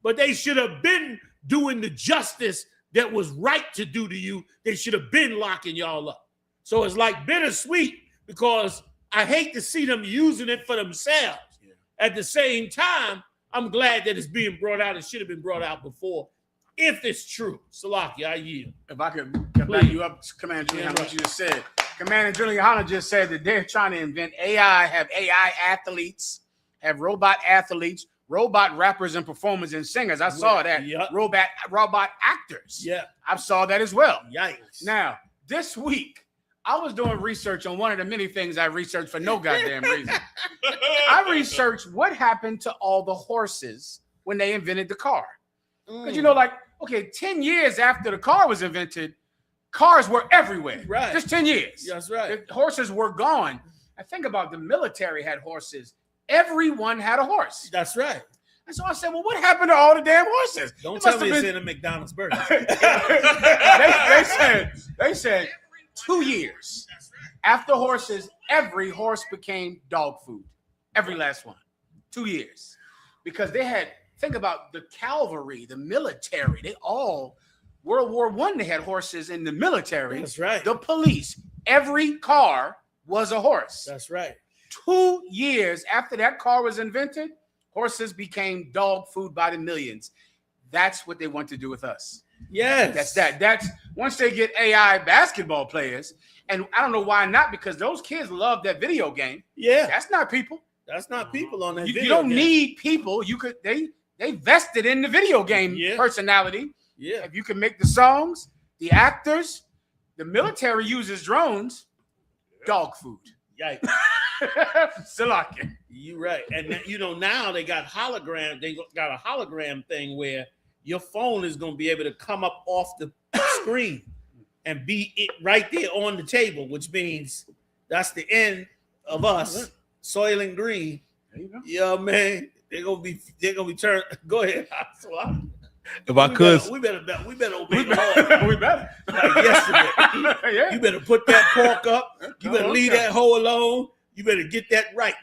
But they should have been doing the justice that was right to do to you. They should have been locking y'all up. So it's like bittersweet because I hate to see them using it for themselves. Yeah. At the same time, I'm glad that it's being brought out. It should have been brought out before. If it's true. Salaki, I yield. If I could back you up, Commander Julian, what you just said. Commander Julian YAHANNA just said that they're trying to invent AI, have AI athletes, have robot athletes, robot rappers and performers and singers. I saw that. Yep. Robot actors. Yeah. I saw that as well. Yikes. Now, this week, I was doing research on one of the many things I researched for no goddamn reason. I researched what happened to all the horses when they invented the car. Because, you know, like, okay, 10 years after the car was invented, cars were everywhere. Right. Just 10 years. That's right. The horses were gone. I think about the military had horses. Everyone had a horse. That's right. And so I said, well, what happened to all the damn horses? Don't tell me it's in a McDonald's burger. they said 2 years. After horses, every horse became dog food. Every last one. 2 years. Because they had, think about the cavalry, the military, they all, World War I, they had horses in the military. That's right. The police, every car was a horse. That's right. 2 years after that car was invented, horses became dog food by the millions. That's what they want to do with us. Yes. That's once they get AI basketball players, and I don't know why not, because those kids love that video game. Yeah. That's not people. That's not people on that You video don't game. need people. You could they vested in the video game personality. Yeah. If you can make the songs, the actors, the military uses drones, dog food. Yikes. Salaki. You right. And you know, now they got hologram. They got a hologram thing where your phone is going to be able to come up off the screen and be it right there on the table, which means that's the end of us, Soylent Green. There you go. Yeah, man. They're gonna be turned. Go ahead. If I could, we better obey the law. We better. Like yesterday. Yeah. You better put that pork up. You better leave that hoe alone. You better get that right.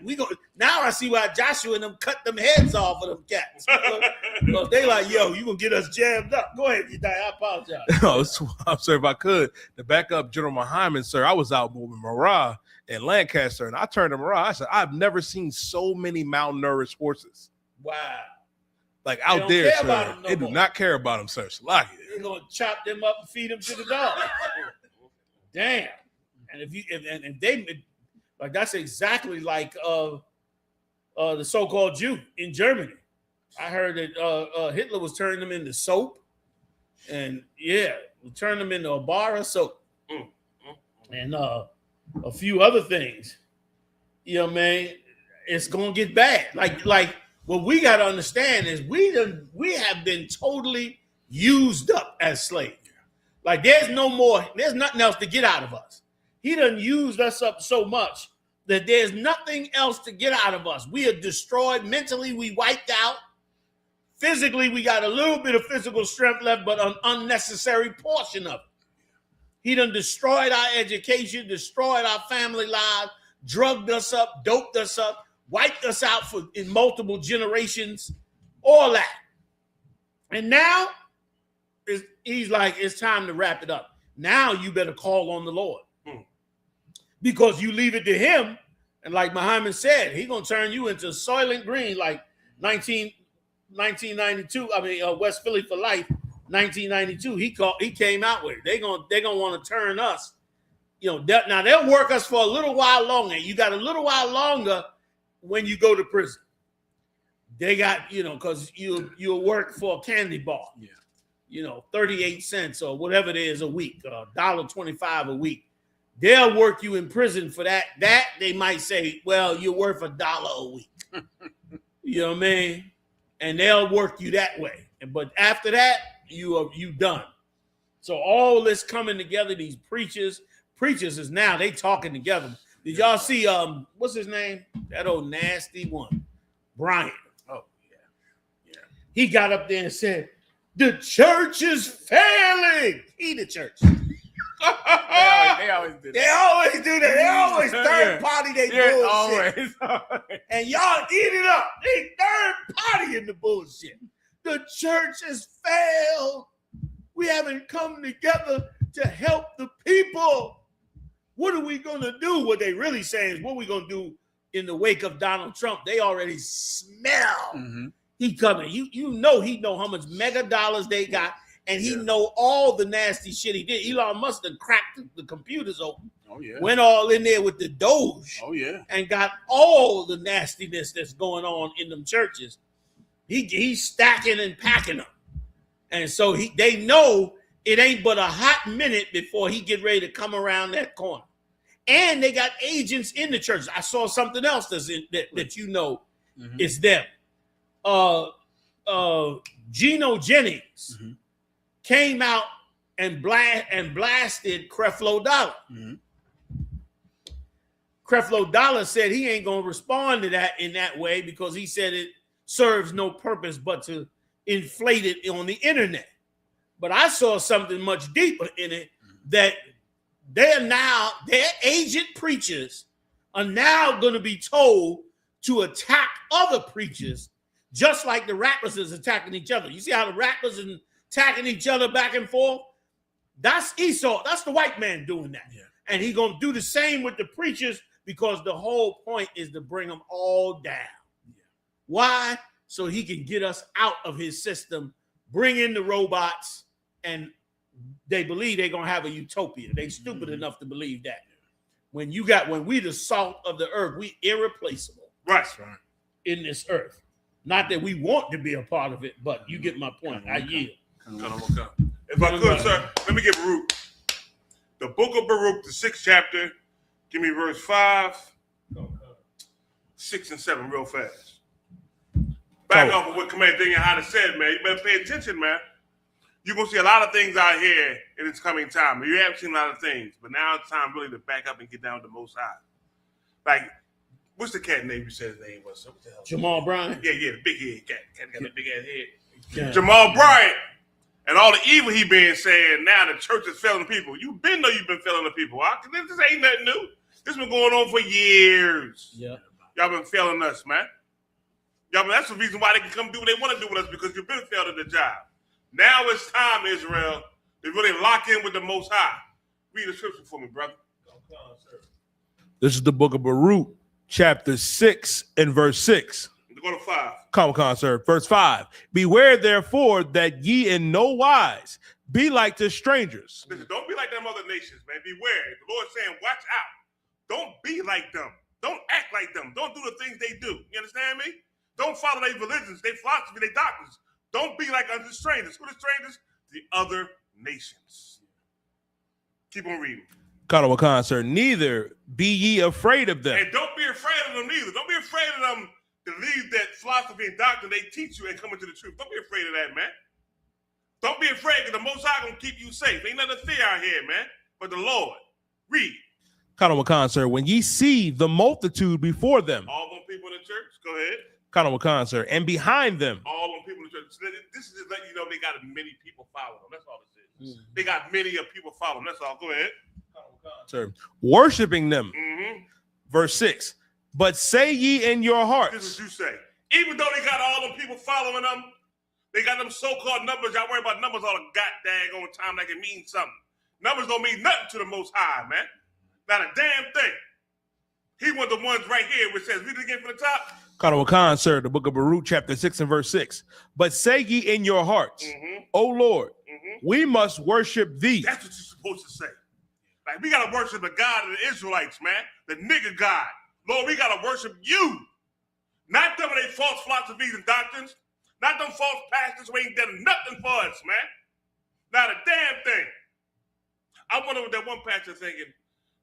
Now I see why Joshua and them cut them heads off of them cats. Because they like, yo, you gonna get us jammed up. Go ahead, you die. I apologize. Sir, if I could, to back up General Muhammad, sir, I was out with Marah in Lancaster, and I turned to Marah. I said, I've never seen so many malnourished horses. Wow. Like They out don't there, care sir. about them no They do more. not care about them, sir. Like They're gonna chop them up and feed them to the dog. Damn. And if they like, that's exactly like the so-called Jew in Germany. I heard that Hitler was turning them into soap, and turn them into a bar of soap, and a few other things. You know, man, it's gonna get bad. Like what we gotta understand is we have been totally used up as slaves. Like there's nothing else to get out of us. He done used us up so much that there's nothing else to get out of us. We are destroyed. Mentally, we wiped out. Physically, we got a little bit of physical strength left, but an unnecessary portion of it. He done destroyed our education, destroyed our family lives, drugged us up, doped us up, wiped us out in multiple generations, all that. And now, he's like, it's time to wrap it up. Now you better call on the Lord. Because you leave it to him, and like Muhammad said, he's gonna turn you into Soylent Green, like 1992. I mean, West Philly for Life, 1992. He came out with it. They're gonna want to turn us. You know, now they'll work us for a little while longer. You got a little while longer when you go to prison. They got, because you'll work for a candy bar. Yeah. 38 cents or whatever it is a week, $1.25 a week. They'll work you in prison for that. That they might say, well, you're worth $1 a week. You know what I mean? And they'll work you that way. But after that, you done. So all this coming together, these preachers is now they talking together. Did y'all see what's his name? That old nasty one, Brian. Oh yeah. He got up there and said, "The church is failing." He the church. They always do that. They always do that. They always third party they bullshit. Always. And y'all eat it up. They third party in the bullshit. The church has failed. We haven't come together to help the people. What are we going to do? What they really saying is what we going to do in the wake of Donald Trump. They already smell. He coming. You know he know how much mega dollars they got. And he know all the nasty shit he did. Elon Musk done cracked the computers open. Oh, yeah. Went all in there with the Doge. Oh, yeah. And got all the nastiness that's going on in them churches. He's stacking and packing them. And so they know it ain't but a hot minute before he get ready to come around that corner. And they got agents in the church. I saw something else that it's them. Geno Jennings came out and blasted Creflo Dollar. Creflo Dollar said he ain't gonna respond to that in that way because he said it serves no purpose but to inflate it on the internet. But I saw something much deeper in it, that their agent preachers are now going to be told to attack other preachers, just like the rappers is attacking each other. You see how the rappers are attacking each other back and forth? That's Esau. That's the white man doing that. Yeah. And he's going to do the same with the preachers, because the whole point is to bring them all down. Yeah. Why? So he can get us out of his system, bring in the robots, and they believe they're going to have a utopia. They stupid enough to believe that. When we the salt of the earth, we irreplaceable. Right. In this earth. Not that we want to be a part of it, but you get my point. I yield. If I could, sir, let me give Baruch. The book of Baruch, the 6th chapter. Give me verse 5, 6, and 7 real fast. Back off of what Commander Yahanna said, man. You better pay attention, man. You're going to see a lot of things out here in its coming time. You have seen a lot of things, but now it's time really to back up and get down to the Most High. Like, what's the cat name you said his name was? What the hell? Jamal Bryant? Yeah, the big head cat. Cat got a big ass head. Yeah. Jamal Bryant. And all the evil he been saying, now the church is failing people. You been know you've been failing the people. This ain't nothing new. This been going on for years. Yeah. Y'all been failing us, man. That's the reason why they can come do what they want to do with us, because you've been failed at the job. Now it's time, Israel, to really lock in with the Most High. Read the scripture for me, brother. This is the book of Baruch, chapter 6 and verse 6. Go to 5. Come, sir. Verse 5. Beware, therefore, that ye in no wise be like to strangers. Listen, don't be like them other nations, man. Beware. The Lord's saying, watch out. Don't be like them. Don't act like them. Don't do the things they do. You understand me? Don't follow their religions, their philosophy, their doctrines. Don't be like unto strangers. Who are the strangers? The other nations. Keep on reading. Kanawakan, sir. Neither be ye afraid of them. And don't be afraid of them neither. Don't be afraid of them to leave that philosophy and doctrine they teach you and come into the truth. Don't be afraid of that, man. Don't be afraid, because the Most High going to keep you safe. Ain't nothing to fear out here, man, but the Lord. Read. Kanawakan, sir. When ye see the multitude before them. All them people in the church. Go ahead. Kanawakan, sir. And behind them. All them people in the church. This is just letting you know they got many people following them. That's all this is. They got many people following them. That's all. Go ahead. Sir. Worshiping them. Mm-hmm. Verse 6. But say ye in your hearts. This is what you say. Even though they got all them people following them, they got them so-called numbers. Y'all worry about numbers all the goddamn time like it means something. Numbers don't mean nothing to the Most High, man. Not a damn thing. He was the ones right here which says, read it again from the top. Kanawakan, sir, the book of Baruch, chapter 6 and verse 6. But say ye in your hearts, O Lord, we must worship thee. That's what you're supposed to say. Like, we got to worship the God of the Israelites, man. The nigga God. Lord, we got to worship you. Not them with their false philosophies and doctrines. Not them false pastors who ain't done nothing for us, man. Not a damn thing. I wonder what that one pastor thinking.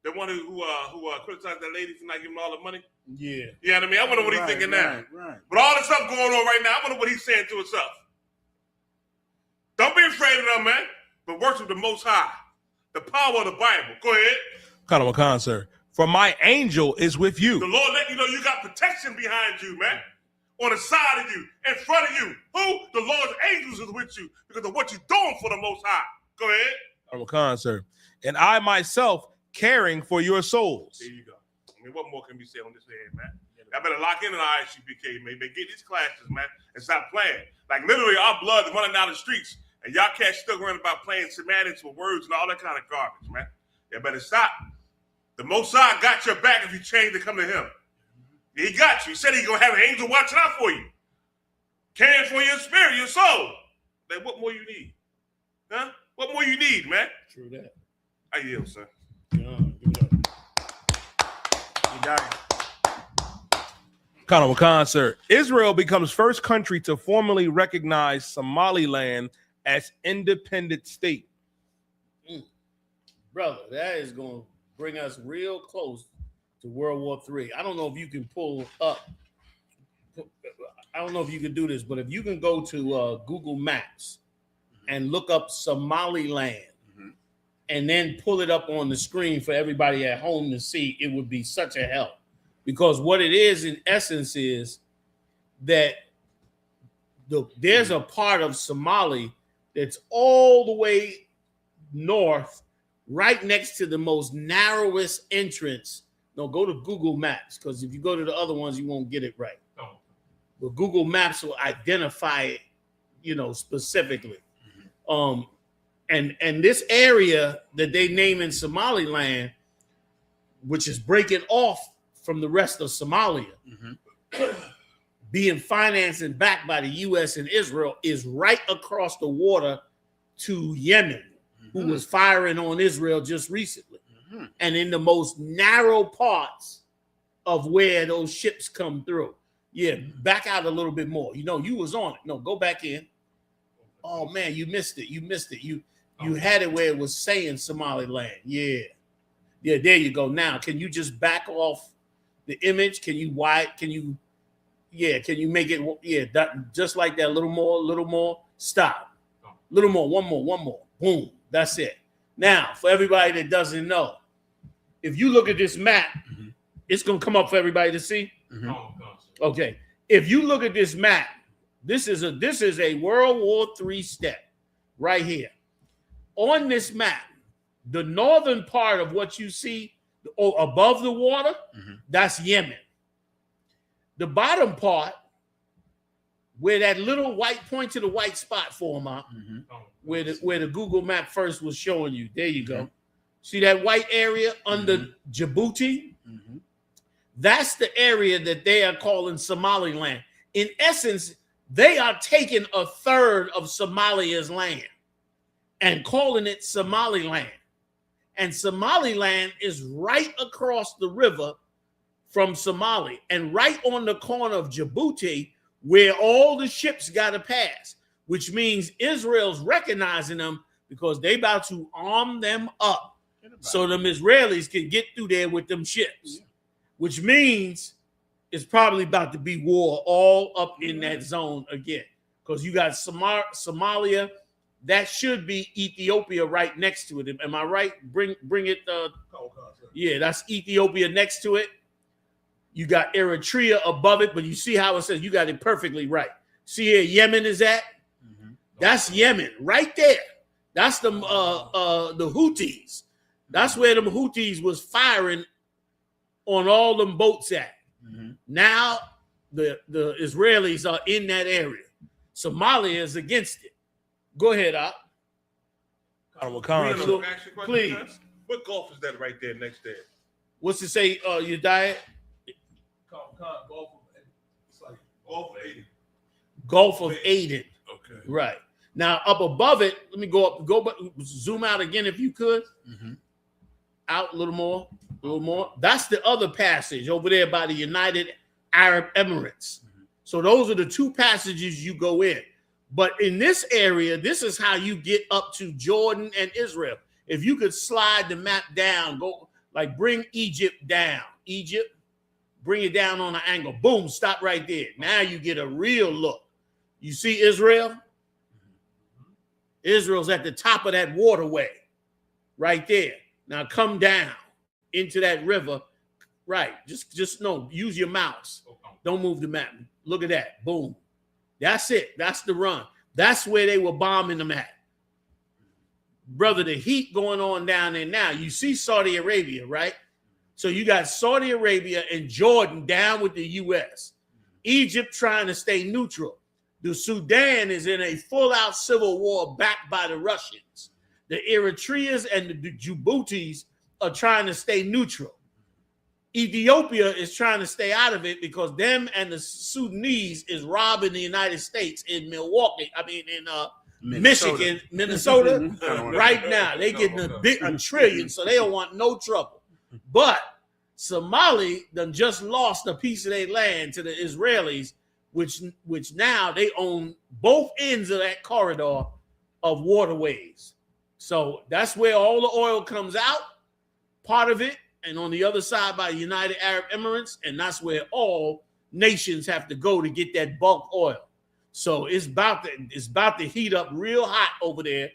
The one who criticized that lady for not giving all the money. Yeah. You know what I mean? I wonder what he's thinking now. Right. But all this stuff going on right now, I wonder what he's saying to himself. Don't be afraid of them, man. But worship the Most High. The power of the Bible. Go ahead. Kanawakan, sir. For my angel is with you. The Lord let you know you got protection behind you, man. On the side of you, in front of you. Who? The Lord's angels is with you because of what you're doing for the Most High. Go ahead. Kanawakan, sir. And I myself caring for your souls. There you go. I mean, what more can we say on this head, man? I better lock in an I.S.U.P.K, man. They get these classes, man, and stop playing. Like, literally, our blood is running down the streets, and y'all cats still running about playing semantics with words and all that kind of garbage, man. You better stop. The Most High got your back if you change to come to him. He got you. He said he's going to have an angel watching out for you. Caring for your spirit, your soul. Like, what more you need? Huh? What more you need, man? True that. I yield, sir. Kanawakan, sir. Israel becomes first country to formally recognize Somaliland as independent state. Brother, that is going to bring us real close to World War III. I don't know if you can pull up. I don't know if you can do this, but if you can go to Google Maps and look up Somaliland and then pull it up on the screen for everybody at home to see, it would be such a help. Because what it is in essence is that there's a part of Somali that's all the way north right next to the most narrowest entrance. No, go to Google Maps, because if you go to the other ones, you won't get it right. Oh. But Google Maps will identify it, you know, specifically. And this area that they name in Somaliland, which is breaking off from the rest of Somalia, being financed and backed by the U.S. and Israel, is right across the water to Yemen, who was firing on Israel just recently. And in the most narrow parts of where those ships come through. Yeah, back out a little bit more. You know, you was on it. No, go back in. Oh, man, you missed it. You missed it. You had it where it was saying Somaliland. Yeah. Yeah, there you go. Now, can you just back off the image? Can you can you make it, just like that, a little more, stop. A little more, one more, boom, that's it. Now, for everybody that doesn't know, if you look at this map, it's going to come up for everybody to see. Okay, if you look at this map, this is a World War III step right here. On this map, the northern part of what you see above the water, that's Yemen. The bottom part, where that little white point to the white spot form out, where the Google map first was showing you. There you go. See that white area under Djibouti? That's the area that they are calling Somaliland. In essence, they are taking a third of Somalia's land and calling it Somaliland. And Somaliland is right across the river from Somalia and right on the corner of Djibouti, where all the ships got to pass, which means Israel's recognizing them because they about to arm them up so them Israelis can get through there with them ships, which means it's probably about to be war all up in that zone again, because you got Somalia. That should be Ethiopia right next to it. Am I right? Bring it. Yeah, that's Ethiopia next to it. You got Eritrea above it, but you see how it says, you got it perfectly right. See here, Yemen is at? That's Yemen right there. That's the Houthis. That's where the Houthis was firing on all them boats at. Now the Israelis are in that area. Somalia is against it. Go ahead, Op. Please. What Gulf is that right there next there? What's it say? Your diet? Gulf of Aden. Gulf of Aden. Okay. Right. Now up above it, let me go up, zoom out again if you could. Out a little more. That's the other passage over there by the United Arab Emirates. So those are the two passages you go in. But in this area, this is how you get up to Jordan and Israel. If you could slide the map down, go like bring Egypt down. Egypt, bring it down on an angle. Boom, stop right there. Now you get a real look. You see Israel? Israel's at the top of that waterway right there. Now come down into that river. Right. Just no, use your mouse. Don't move the map. Look at that. Boom. That's it. That's the run. That's where they were bombing them at. Brother, the heat going on down there now. You see Saudi Arabia, right? So you got Saudi Arabia and Jordan down with the U.S. Egypt trying to stay neutral. The Sudan is in a full-out civil war backed by the Russians. The Eritreas and the Djiboutis are trying to stay neutral. Ethiopia is trying to stay out of it because them and the Sudanese is robbing the United States in Michigan, Minnesota. Right now, they getting a trillion, so they don't want no trouble. But Somali done just lost a piece of their land to the Israelis, which now they own both ends of that corridor of waterways. So that's where all the oil comes out, part of it, and on the other side by United Arab Emirates, and that's where all nations have to go to get that bulk oil. So it's about to heat up real hot over there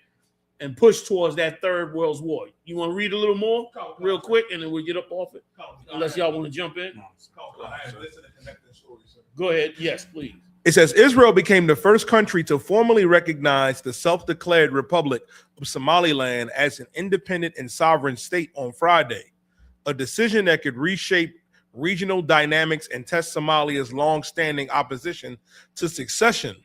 and push towards that third world war. You want to read a little more real quick, and then we'll get up off it? Unless y'all want to jump in. Go ahead. Yes, please. It says Israel became the first country to formally recognize the self-declared Republic of Somaliland as an independent and sovereign state on Friday, a decision that could reshape regional dynamics and test Somalia's long-standing opposition to secession.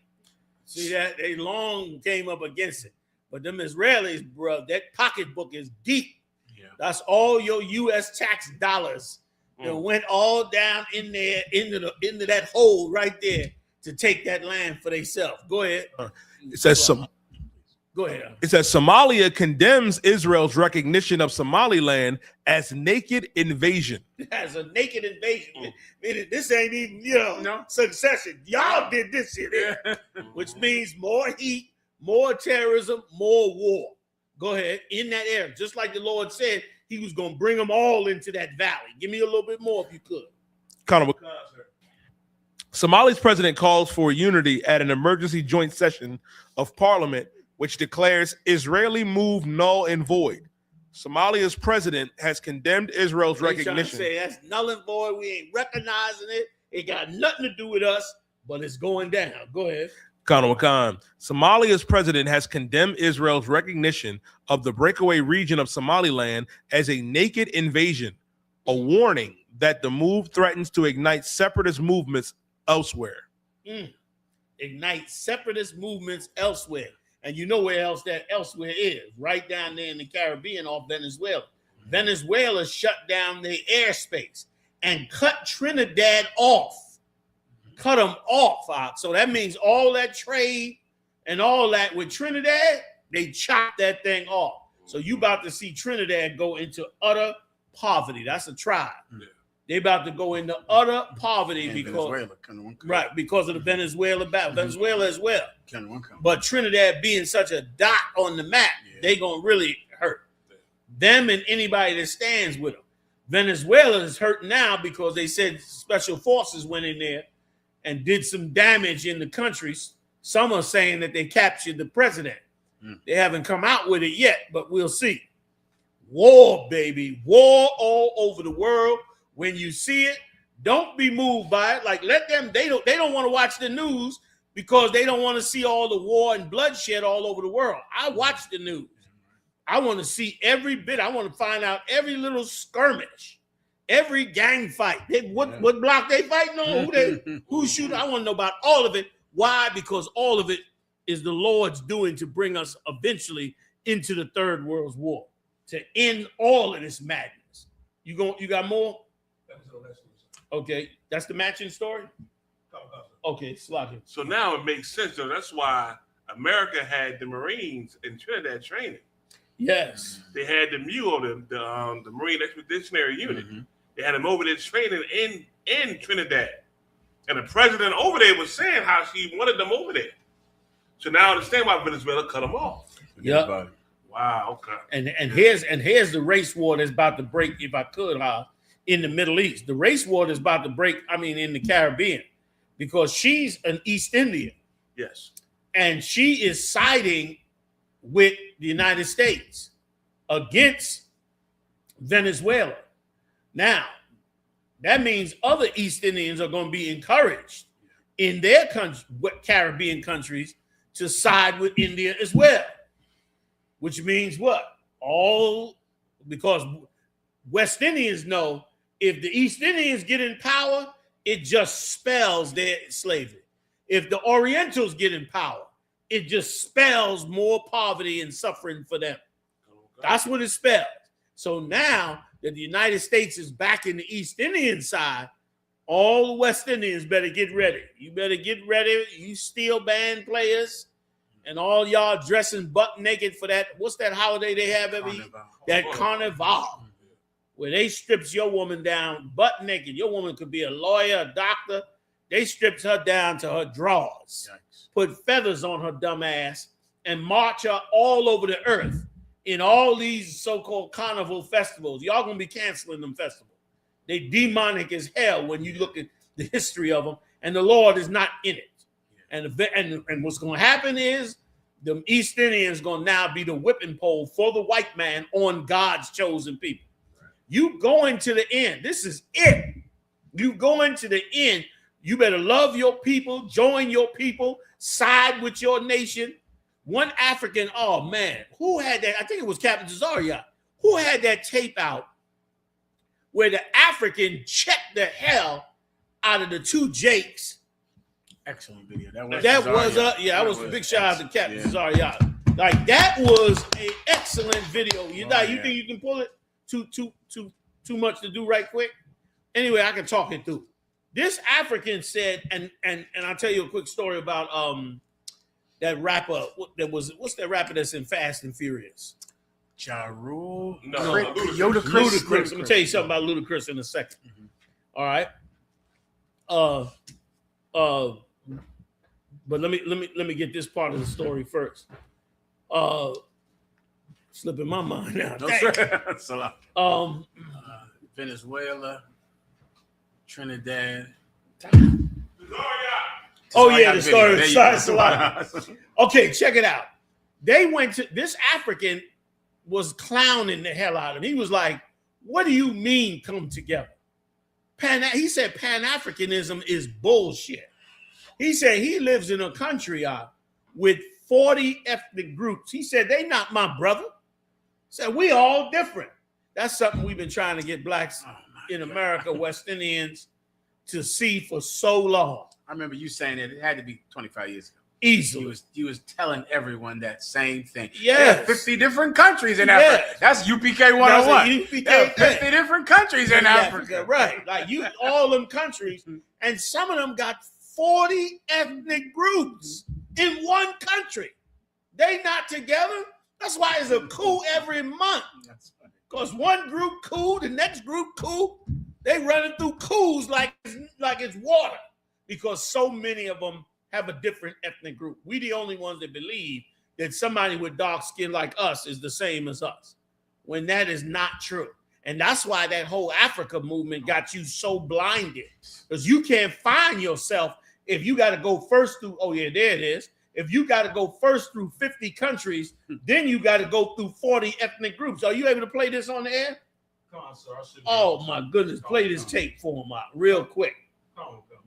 See that? They long came up against it. But them Israelis, bro, that pocketbook is deep. Yeah. That's all your U.S. tax dollars that went all down in there into that hole right there to take that land for themselves. Go ahead. It says Go ahead. It says Somalia condemns Israel's recognition of Somaliland as naked invasion. As a naked invasion. This ain't even, succession. Y'all did this shit here. Which means more heat, more terrorism, more war. Go ahead. In that area. Just like the Lord said, he was going to bring them all into that valley. Give me a little bit more if you could. Kind of a Somali's president calls for unity at an emergency joint session of parliament, which declares Israeli move null and void. Somalia's president has condemned Israel's recognition. Say that's null and void. We ain't recognizing it. It got nothing to do with us, but it's going down. Go ahead. Somalia's president has condemned Israel's recognition of the breakaway region of Somaliland as a naked invasion, a warning that the move threatens to ignite separatist movements elsewhere. Ignite separatist movements elsewhere. And you know where else that elsewhere is? Right down there in the Caribbean off Venezuela. Venezuela shut down their airspace and cut Trinidad off. Cut them off. So that means all that trade and all that with Trinidad, they chopped that thing off. So you about to see Trinidad go into utter poverty. That's a tribe. Yeah. They about to go into utter poverty because because of the Venezuela battle. Venezuela as well. But Trinidad being such a dot on the map, they gonna really hurt them and anybody that stands with them. Venezuela is hurting now because they said special forces went in there and did some damage in the countries. Some are saying that they captured the president. They haven't come out with it yet, but we'll see. War, baby. War all over the world. When you see it, don't be moved by it. Like, let them, they don't want to watch the news because they don't want to see all the war and bloodshed all over the world. I watch the news. I want to see every bit. I want to find out every little skirmish, every gang fight. What block they fighting on? Who shooting? I want to know about all of it. Why? Because all of it is the Lord's doing to bring us eventually into the Third World War, to end all of this madness. You got more? Okay, that's the matching story? Okay, Slocky. So now it makes sense. So that's why America had the Marines in Trinidad training. Yes. They had the MUO, the Marine Expeditionary Unit. They had them over there training in Trinidad. And the president over there was saying how she wanted them over there. So now I understand why Venezuela cut them off. Yeah. Wow, okay. And here's the race war that's about to break, if I could, in the Middle East. The race war is about to break, in the Caribbean, because she's an East Indian. Yes. And she is siding with the United States against Venezuela. Now, that means other East Indians are going to be encouraged in their Caribbean countries to side with India as well. Which means what? Because West Indians know if the East Indians get in power, it just spells their slavery. If the Orientals get in power, it just spells more poverty and suffering for them. That's what it spells. So now that the United States is back in the East Indian side, all the West Indians better get ready. You better get ready. You steel band players and all y'all dressing butt naked for that. What's that holiday they have every year? That Carnival. Where they strips your woman down butt naked. Your woman could be a lawyer, a doctor. They stripped her down to her drawers, put feathers on her dumb ass, and march her all over the earth in all these so-called carnival festivals. Y'all gonna be canceling them festivals. They demonic as hell when you look at the history of them, and the Lord is not in it. And what's gonna happen is the East Indians gonna now be the whipping pole for the white man on God's chosen people. You going to the end. This is it. You going to the end. You better love your people, join your people, side with your nation. One African, oh man, who had that? I think it was Captain Cesario. Who had that tape out where the African checked the hell out of the two Jakes? Excellent video. That was a big shout out to Captain Cesario. Like that was an excellent video. You think you can pull it? Too much to do right quick. Anyway, I can talk it through. This African said, and I'll tell you a quick story about that rapper. What's that rapper that's in Fast and Furious? Ja Rule? No, Ludacris. Let me tell you something about Ludacris in a second. All right. But let me get this part of the story first. Slipping my mind now. Venezuela, Trinidad. Oh yeah, the story. Okay, check it out. They went to this African was clowning the hell out of him. He was like, "What do you mean come together?" He said Pan-Africanism is bullshit. He said he lives in a country with 40 ethnic groups. He said they not my brother. He said we all different. That's something we've been trying to get blacks in America, West Indians, to see for so long. I remember you saying it had to be 25 years ago. Easily. He was telling everyone that same thing. Yes. 50 different countries in Africa. That's U.P.K. 101. UPK 50 different countries in Africa. Right. Like all them countries. And some of them got 40 ethnic groups in one country. They not together. That's why it's a coup every month. Because one group coup, the next group coup. They running through coups like it's water. Because so many of them have a different ethnic group. We the only ones that believe that somebody with dark skin like us is the same as us, when that is not true. And that's why that whole Africa movement got you so blinded, because you can't find yourself if you got to go first through, oh yeah, there it is. If you got to go first through 50 countries, then you got to go through 40 ethnic groups. Are you able to play this on the air? Come on, sir. Oh my goodness, play this tape for him out real quick.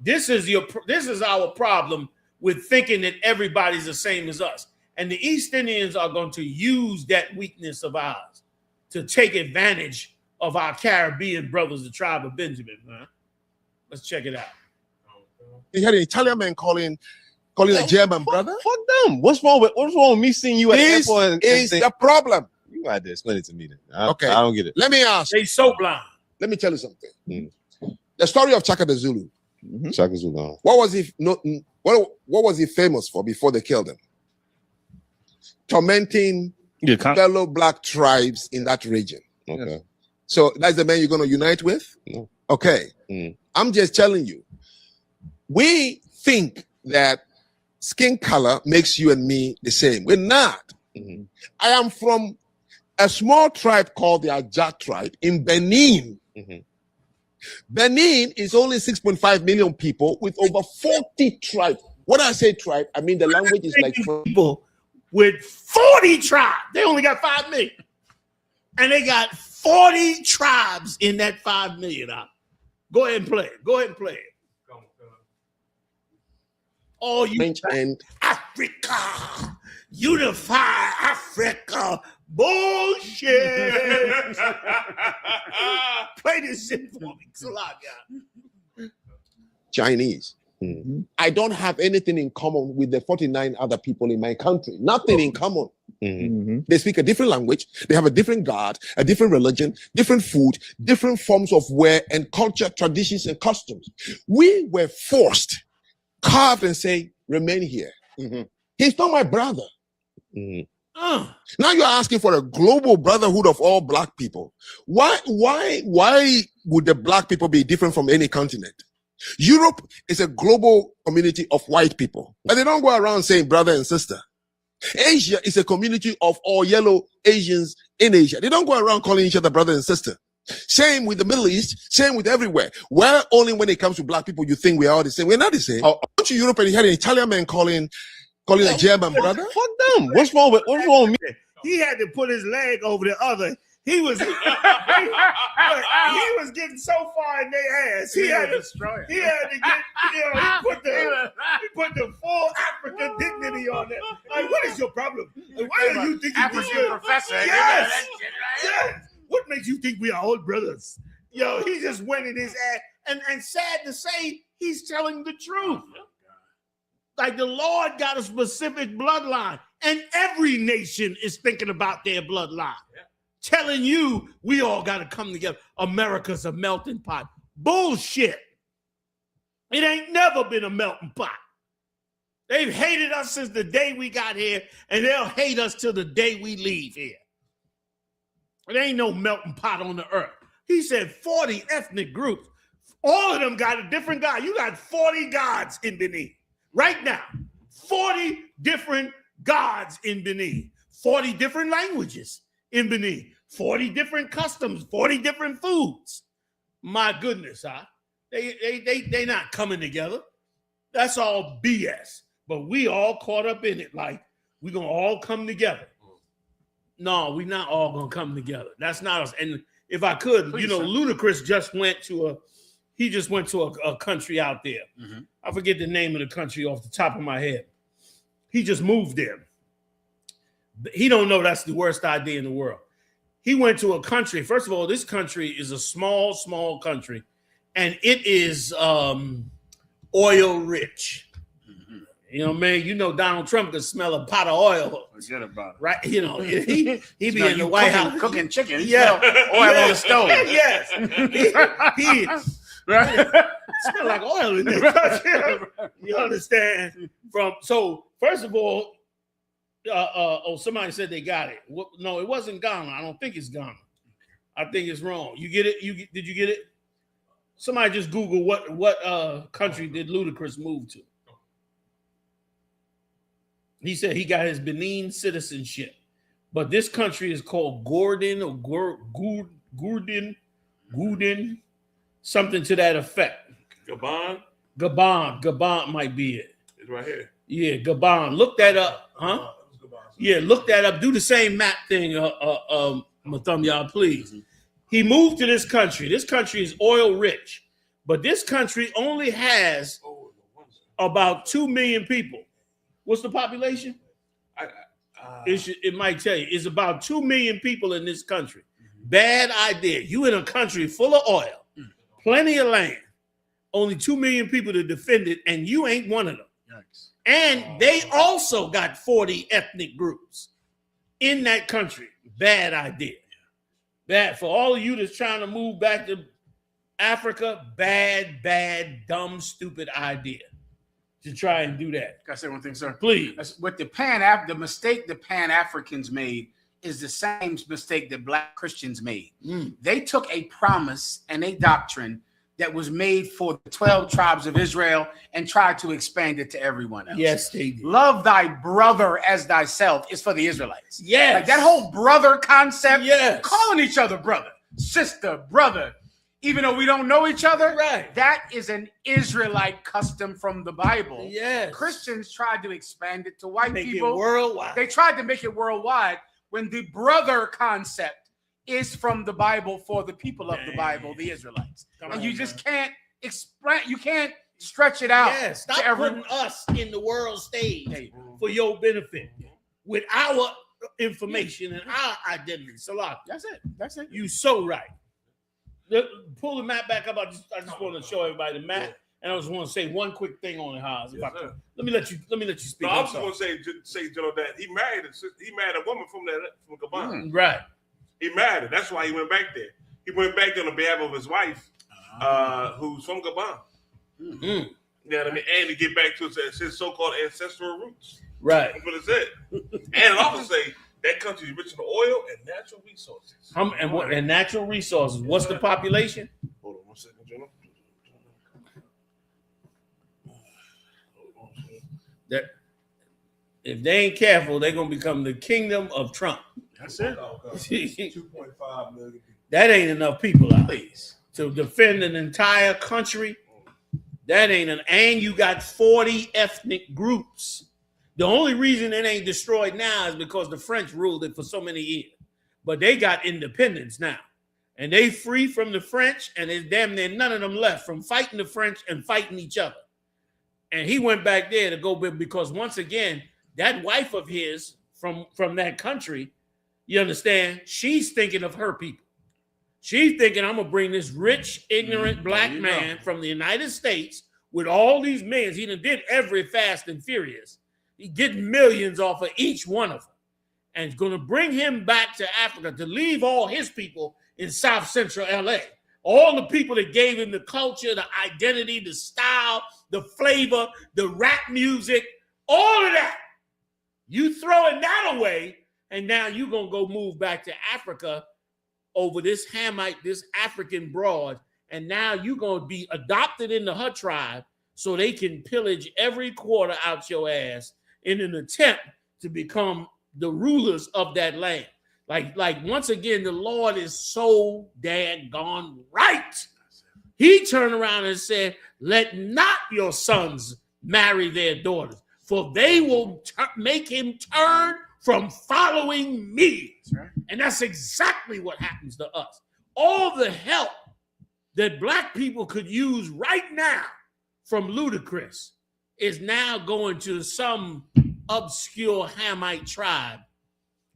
This is our problem with thinking that everybody's the same as us. And the East Indians are going to use that weakness of ours to take advantage of our Caribbean brothers, the tribe of Benjamin, man. Let's check it out. You had an Italian man calling a German brother? Fuck them. What's wrong with me seeing you at the airport? This is the problem. You got to explain it to me then. Okay. I don't get it. Let me ask. They so blind. Let me tell you something. The story of Chaka the Zulu. Chaka Zulu. What was he famous for before they killed him? Tormenting fellow black tribes in that region. Okay. So that's the man you're going to unite with? No. Okay. I'm just telling you. We think that skin color makes you and me the same. We're not. I am from a small tribe called the Ajak tribe in Benin. Benin is only 6.5 million people with over 40 tribes. When I say tribe, I mean the language is like people with 40 tribes. They only got 5 million. And they got 40 tribes in that 5 million. Go ahead and play it. Go ahead and play it. Oh, you Africa, unify Africa, bullshit. Play this shit for me. It's a lot, guy. Chinese. I don't have anything in common with the 49 other people in my country. Nothing in common. They speak a different language. They have a different God, a different religion, different food, different forms of wear and culture, traditions and customs. We were forced, carved and say, remain here. He's not my brother. Now you're asking for a global brotherhood of all black people. Why would the black people be different from any continent? Europe is a global community of white people, but they don't go around saying brother and sister. Asia is a community of all yellow Asians in Asia. They don't go around calling each other brother and sister. Same with the Middle East, same with everywhere. Well, only when it comes to black people, you think we are all the same. We're not the same. I went to Europe and he had an Italian man calling a German brother. Fuck them. What's wrong with me? He had to put his leg over the other. He was getting so far in their ass. He had to get, he put the full African dignity on it. Like, what is your problem? Like, why are you thinking African professor? Yes. What makes you think we are old brothers? Yo, he just went in his ass. And sad to say, he's telling the truth. Like, the Lord got a specific bloodline, and every nation is thinking about their bloodline. Telling you we all got to come together. America's a melting pot. Bullshit. It ain't never been a melting pot. They've hated us since the day we got here, and they'll hate us till the day we leave here. There ain't no melting pot on the earth. He said 40 ethnic groups. All of them got a different God. You got 40 gods in Benin. Right now, 40 different gods in Benin, 40 different languages in Benin, 40 different customs, 40 different foods. My goodness, huh? They not coming together. That's all BS. But we all caught up in it like we're going to all come together. No, we're not all going to come together. That's not us. And if I could, please, Ludacris just went to a country out there. Mm-hmm. I forget the name of the country off the top of my head. He just moved there. He don't know that's the worst idea in the world. He went to a country. First of all, this country is a small, small country, and it is oil rich. Mm-hmm. You know, man, Donald Trump could smell a pot of oil. Forget about it. Right? He be in the White House cooking chicken. Smell oil on the stove. Yes. He right? Smell like oil in there. You understand? So first of all, somebody said they got it. No, it wasn't Ghana. I don't think it's Ghana. I think it's wrong. You get it? Did you get it? Somebody just Google what country did Ludacris move to? He said he got his Benin citizenship, but this country is called Gordon or Gordon, something to that effect. Gabon might be it. It's right here. Yeah, Gabon. Look that up, huh? Yeah, look that up. Do the same map thing, Mathum, please. Mm-hmm. He moved to this country. This country is oil rich, but this country only has about 2 million people. What's the population? It might tell you. It's about 2 million people in this country. Mm-hmm. Bad idea. You in a country full of oil, plenty of land, only 2 million people to defend it, and you ain't one of them. Yikes. And they also got 40 ethnic groups in that country. Bad idea. Bad for all of you that's trying to move back to Africa. Bad, dumb, stupid idea to try and do that. Can I say one thing, sir? Please. What the mistake the Pan-Africans made is the same mistake that Black Christians made. They took a promise and a doctrine that was made for the 12 tribes of Israel and tried to expand it to everyone else. Yes, they did. Love thy brother as thyself is for the Israelites. Yes. Like that whole brother concept, yes. Calling each other brother, sister, brother, even though we don't know each other, right? That is an Israelite custom from the Bible. Yes. Christians tried to expand it to white make people. It worldwide. They tried to make it worldwide when the brother concept is from the Bible for the people of the Bible, the Israelites. And you just can't explain, you can't stretch it out. Yes, stop putting us in the world stage for your benefit with our information and our identity. Salah. That's it. You so right. Pull the map back up. I just want to show everybody the map. And I just want to say one quick thing on it, Haas. Let me let you speak. No, I was going to say, Joe, that he married a woman from Gabon. Right. He married her. That's why he went back there. He went back there on behalf of his wife, who's from Gabon. Mm-hmm. You know what I mean? And to get back to his so-called ancestral roots. Right. That's what it said. And it also say that country is rich in oil and natural resources. And natural resources. What's the population? Hold on 1 second, General. That if they ain't careful, they're gonna become the kingdom of Trump. That's it. 2.5 million people. That ain't enough people out to defend an entire country. That ain't and you got 40 ethnic groups. The only reason it ain't destroyed now is because the French ruled it for so many years. but they got independence now. And they free from the French, and there's damn near none of them left from fighting the French and fighting each other. And he went back there to go because once again, that wife of his from that country, you understand, she's thinking of her people. She's thinking, I'm gonna bring this rich, ignorant black man from the United States with all these millions. He done did every Fast and Furious. He get millions off of each one of them, and gonna bring him back to Africa to leave all his people in South Central LA. All the people that gave him the culture, the identity, the style, the flavor, the rap music, all of that. You throwing that away, and now you're gonna go move back to Africa over this Hamite, this African broad, and now you're going to be adopted into her tribe so they can pillage every quarter out your ass in an attempt to become the rulers of that land. Like once again, the Lord is so daggone right. He turned around and said, let not your sons marry their daughters, for they will make him turn from following me. That's right. And that's exactly what happens to us. All the help that black people could use right now from Ludacris is now going to some obscure Hamite tribe,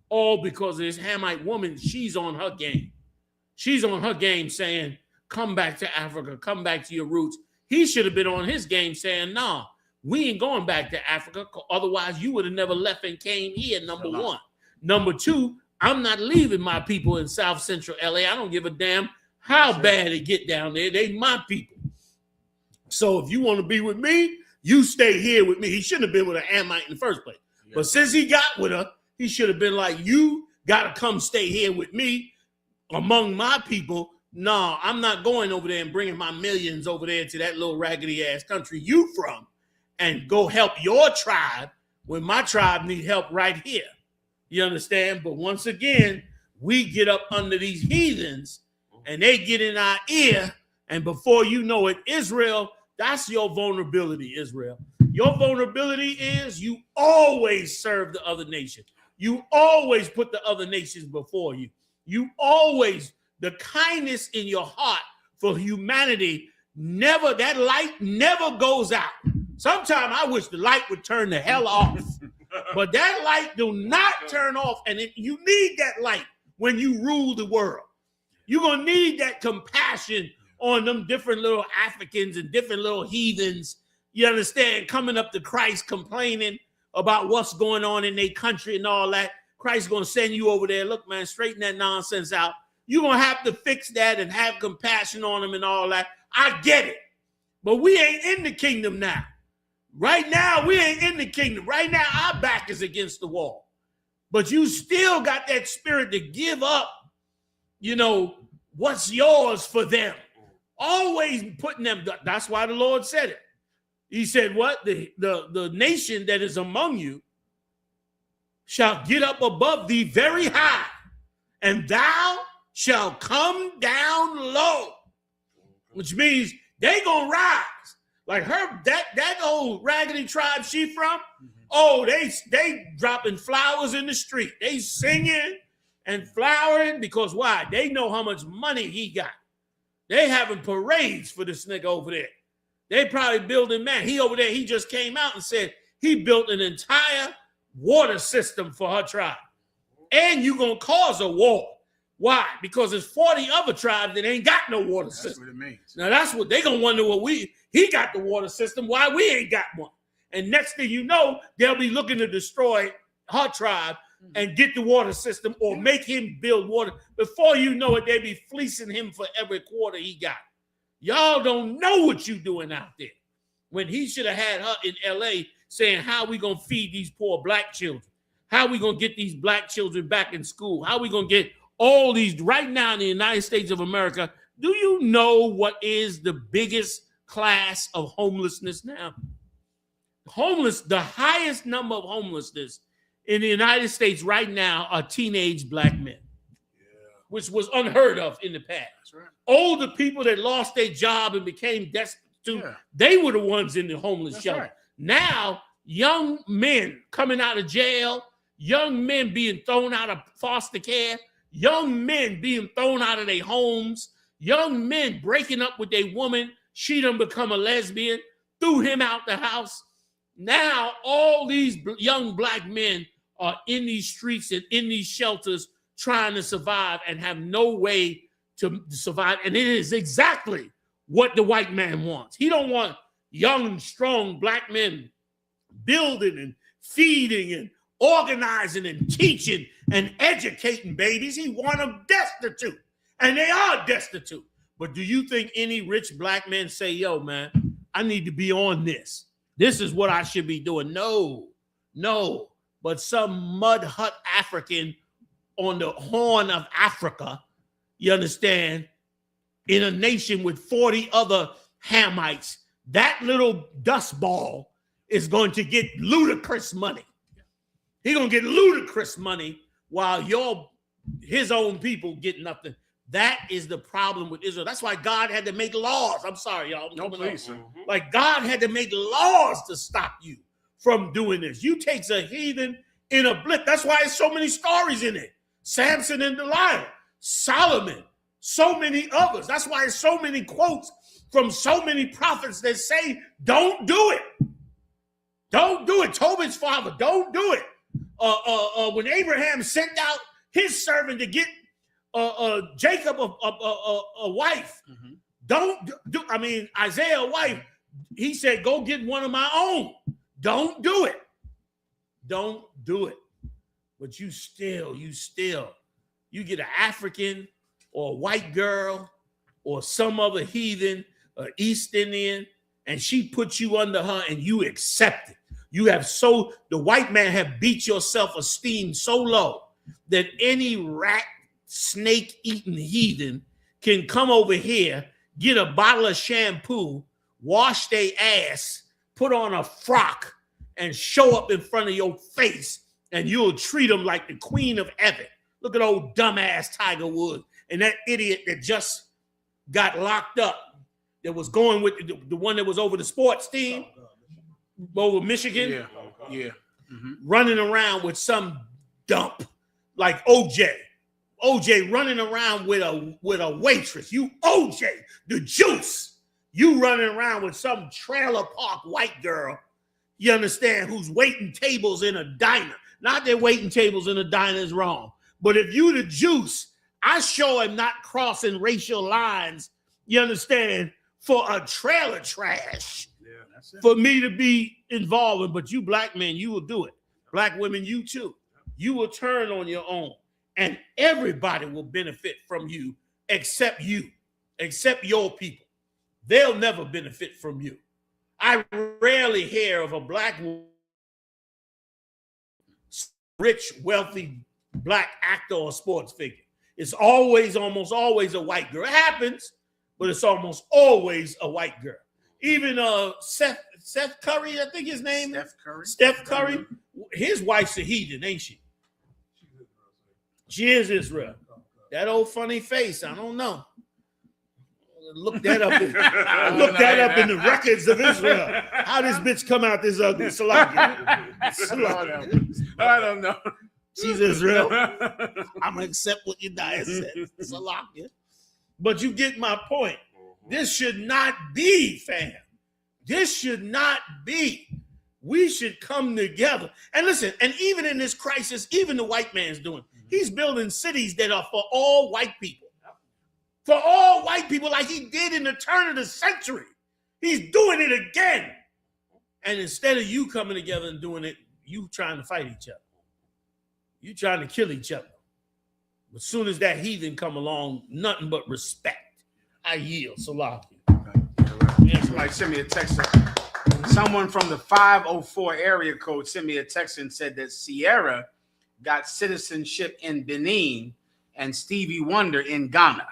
all because of this Hamite woman. She's on her game. She's on her game saying, come back to Africa, come back to your roots. He should have been on his game saying, nah, we ain't going back to Africa. Otherwise, you would have never left and came here, number one. Number two, I'm not leaving my people in South Central LA. I don't give a damn how bad it get down there. They my people. So if you want to be with me, you stay here with me. He shouldn't have been with an Amite in the first place. Yeah. But since he got with her, he should have been like, you got to come stay here with me among my people. No, I'm not going over there and bringing my millions over there to that little raggedy ass country you from, and go help your tribe when my tribe need help right here. You understand? But once again, we get up under these heathens and they get in our ear. And before you know it, Israel, that's your vulnerability, Israel. Your vulnerability is you always serve the other nation. You always put the other nations before you. You always, the kindness in your heart for humanity, never, that light never goes out. Sometimes I wish the light would turn the hell off, but that light do not turn off. And you need that light when you rule the world. You're going to need that compassion on them different little Africans and different little heathens, you understand, coming up to Christ complaining about what's going on in their country and all that. Christ's going to send you over there. Look, man, straighten that nonsense out. You're going to have to fix that and have compassion on them and all that. I get it. But we ain't in the kingdom now. Right now, we ain't in the kingdom. Right now, our back is against the wall. But you still got that spirit to give up, you know, what's yours for them. Always putting them. That's why the Lord said it. He said, what? The nation that is among you shall get up above thee very high, and thou shalt come down low. Which means they gonna rise. Like her, that old raggedy tribe she from, oh, they dropping flowers in the street. They singing and flowering because why? They know how much money he got. They having parades for this nigga over there. They probably building, man, he over there, he just came out and said he built an entire water system for her tribe. And you gonna cause a war. Why? Because there's 40 other tribes that ain't got no water system. That's what it means. Now that's what they gonna wonder, what he got the water system, why we ain't got one. And next thing you know, they'll be looking to destroy her tribe and get the water system or make him build water. Before you know it, they be fleecing him for every quarter he got. Y'all don't know what you doing out there. When he should have had her in LA saying, how we gonna feed these poor black children? How we gonna get these black children back in school? How we gonna get all these right now in the United States of America? Do you know what is the biggest class of homelessness now? The highest number of homelessness in the United States right now are teenage black men, which was unheard of in the past. That's right. Older people that lost their job and became destitute, they were the ones in the homeless shelter. Right. Now, young men coming out of jail, young men being thrown out of foster care, young men being thrown out of their homes, young men breaking up with a woman, she done become a lesbian, threw him out the house. Now all these young black men are in these streets and in these shelters trying to survive and have no way to survive. And it is exactly what the white man wants. He don't want young, strong black men building and feeding and organizing and teaching and educating babies. He want them destitute. And they are destitute. But do you think any rich black men say, yo, man, I need to be on this. This is what I should be doing. No. But some mud hut African on the Horn of Africa, you understand, in a nation with 40 other Hamites, that little dust ball is going to get ludicrous money. He's going to get ludicrous money while his own people get nothing. That is the problem with Israel. That's why God had to make laws. I'm sorry, y'all. No, please. Like God had to make laws to stop you from doing this. You takes a heathen in a blip. That's why there's so many stories in it. Samson and Delilah, Solomon, so many others. That's why there's so many quotes from so many prophets that say, don't do it. Don't do it. Tobit's father, don't do it. When Abraham sent out his servant to get Jacob a wife, don't do. I mean, Isaiah a wife. He said, "Go get one of my own." Don't do it. Don't do it. But you get an African or a white girl or some other heathen, East Indian, and she puts you under her, and you accept it. The white man have beat your self-esteem so low that any rat, snake-eating heathen can come over here, get a bottle of shampoo, wash their ass, put on a frock, and show up in front of your face, and you'll treat them like the queen of heaven. Look at old dumbass Tiger Woods and that idiot that just got locked up, that was going with the one that was over the sports team, over Michigan. Yeah. Running around with some dump like OJ. OJ running around with a waitress. You OJ, the juice. You running around with some trailer park white girl, you understand, who's waiting tables in a diner. Not that waiting tables in a diner is wrong, but if you the juice, I sure am not crossing racial lines, you understand, for a trailer trash. Yeah, that's it. For me to be involved in, but you black men, you will do it. Black women, you too. You will turn on your own. And everybody will benefit from you except your people. They'll never benefit from you. I rarely hear of a black, rich, wealthy black actor or sports figure. It's almost always a white girl. It happens, but it's almost always a white girl. Even Seth Curry, I think his name is. Steph Curry. His wife's a heathen, ain't she? She is Israel. That old funny face, I don't know. Look that up. Look that up in the records of Israel. How this bitch come out this ugly? Salaki. I don't know. She's Israel. I'm gonna accept what your diet said. Salaki. But you get my point. This should not be, fam. This should not be. We should come together. And listen, and even in this crisis, even the white man's doing. He's building cities that are for all white people. For all white people, like he did in the turn of the century. He's doing it again. And instead of you coming together and doing it, you trying to fight each other. You trying to kill each other. But as soon as that heathen come along, nothing but respect. I yield. Salaki. Somebody sent me a text. Someone from the 504 area code sent me a text and said that Sierra got citizenship in Benin and Stevie Wonder in Ghana.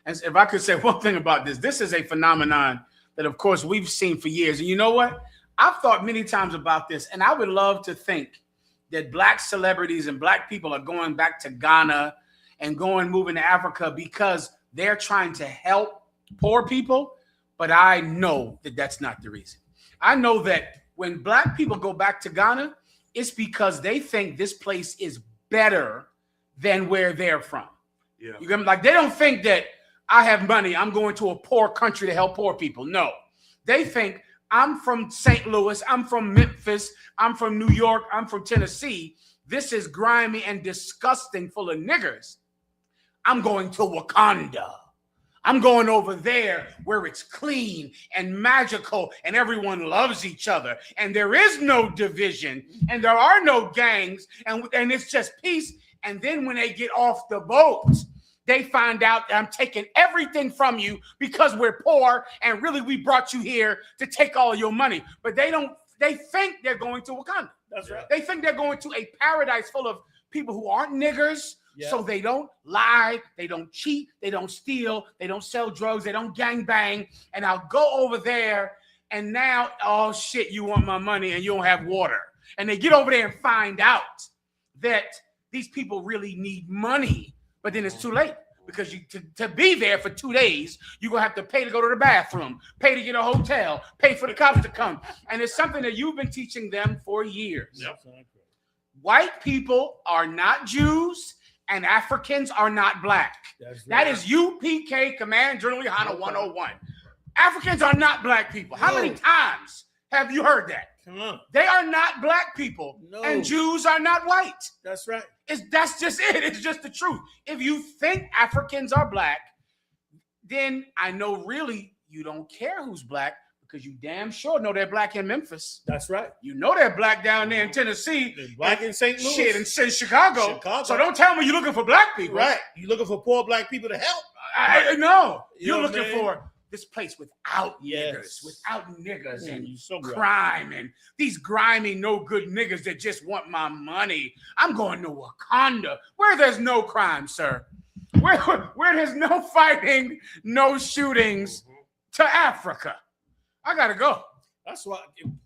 And if I could say one thing about this is a phenomenon that, of course, we've seen for years. And you know what? I've thought many times about this, and I would love to think that black celebrities and black people are going back to Ghana and moving to Africa because they're trying to help poor people. But I know that that's not the reason. I know that when black people go back to Ghana, it's because they think this place is better than where they're from. Yeah. You get me? Like, they don't think that I have money, I'm going to a poor country to help poor people. No. They think I'm from St. Louis, I'm from Memphis, I'm from New York, I'm from Tennessee. This is grimy and disgusting, full of niggers. I'm going to Wakanda. I'm going over there where it's clean and magical and everyone loves each other and there is no division and there are no gangs and it's just peace. And then when they get off the boat, they find out that I'm taking everything from you because we're poor and really we brought you here to take all your money. But they think they're going to Wakanda. That's right. They think they're going to a paradise full of people who aren't niggers. Yeah. So they don't lie, they don't cheat, they don't steal, they don't sell drugs, they don't gang bang. And I'll go over there and now, oh shit, you want my money and you don't have water. And they get over there and find out that these people really need money, but then it's too late. Because to be there for 2 days, you're going to have to pay to go to the bathroom, pay to get a hotel, pay for the cops to come. And it's something that you've been teaching them for years. Yep. White people are not Jews and Africans are not black. That's right. That is U.P.K. Command Journal YAHANNA 101. Africans are not black people. How many times have you heard that? Come on. They are not black people. No. And Jews are not white. That's right. That's just it. It's just the truth. If you think Africans are black, then I know really you don't care who's black because you damn sure know they're black in Memphis. That's right. You know they're black down there in Tennessee. They're black in St. Louis. Shit, in Chicago. So don't tell me you're looking for black people. Right. You're looking for poor black people to help. No. You You're know, looking for this place without niggers, and crime and these grimy, no good niggas that just want my money. I'm going to Wakanda, where there's no crime, sir. Where there's no fighting, no shootings, to Africa. I gotta go. That's why.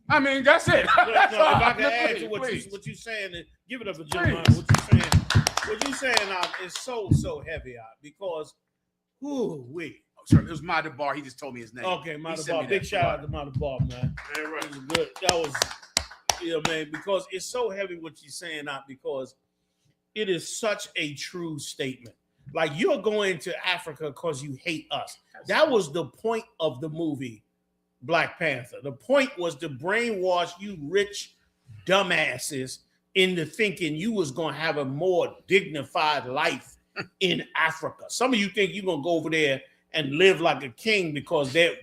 I mean, that's it. That's if I can add to what you're saying, and give it up for Jeremiah. What you're saying is so heavy out because who Sorry, it was Madabar. He just told me his name. Okay, Madabar. Big shout out to Madabar, man. Yeah, right. That was good. That was, man, because it's so heavy what you're saying out because it is such a true statement. Like, you're going to Africa because you hate us. That was the point of the movie Black Panther. The point was to brainwash you rich dumbasses into thinking you was going to have a more dignified life in Africa. Some of you think you're going to go over there and live like a king because the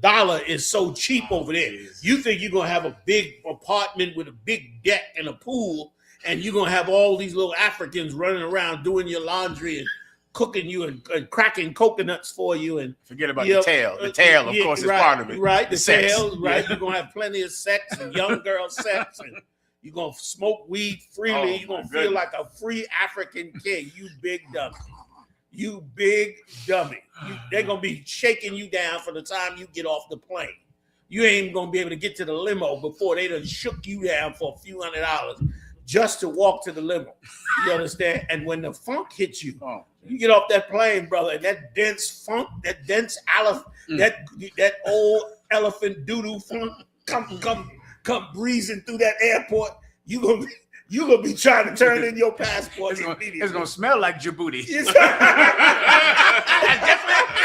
dollar is so cheap over there. You think you're gonna have a big apartment with a big deck and a pool, and you're gonna have all these little Africans running around doing your laundry and cooking you and cracking coconuts for you. And forget about the tail. The tail, of course, is part of it. Right, the sex. tail. Right, you're gonna have plenty of sex and young girl sex, and you're gonna smoke weed freely. You're gonna feel like a free African king. You big dummy. You big dummy. They're going to be shaking you down from the time you get off the plane. You ain't going to be able to get to the limo before they done shook you down for a few $100s just to walk to the limo. You understand? And when the funk hits you, you get off that plane, brother, and that dense funk, that dense that old elephant doo-doo funk come breezing through that airport, you're gonna be trying to turn in your passport. It's gonna smell like Djibouti.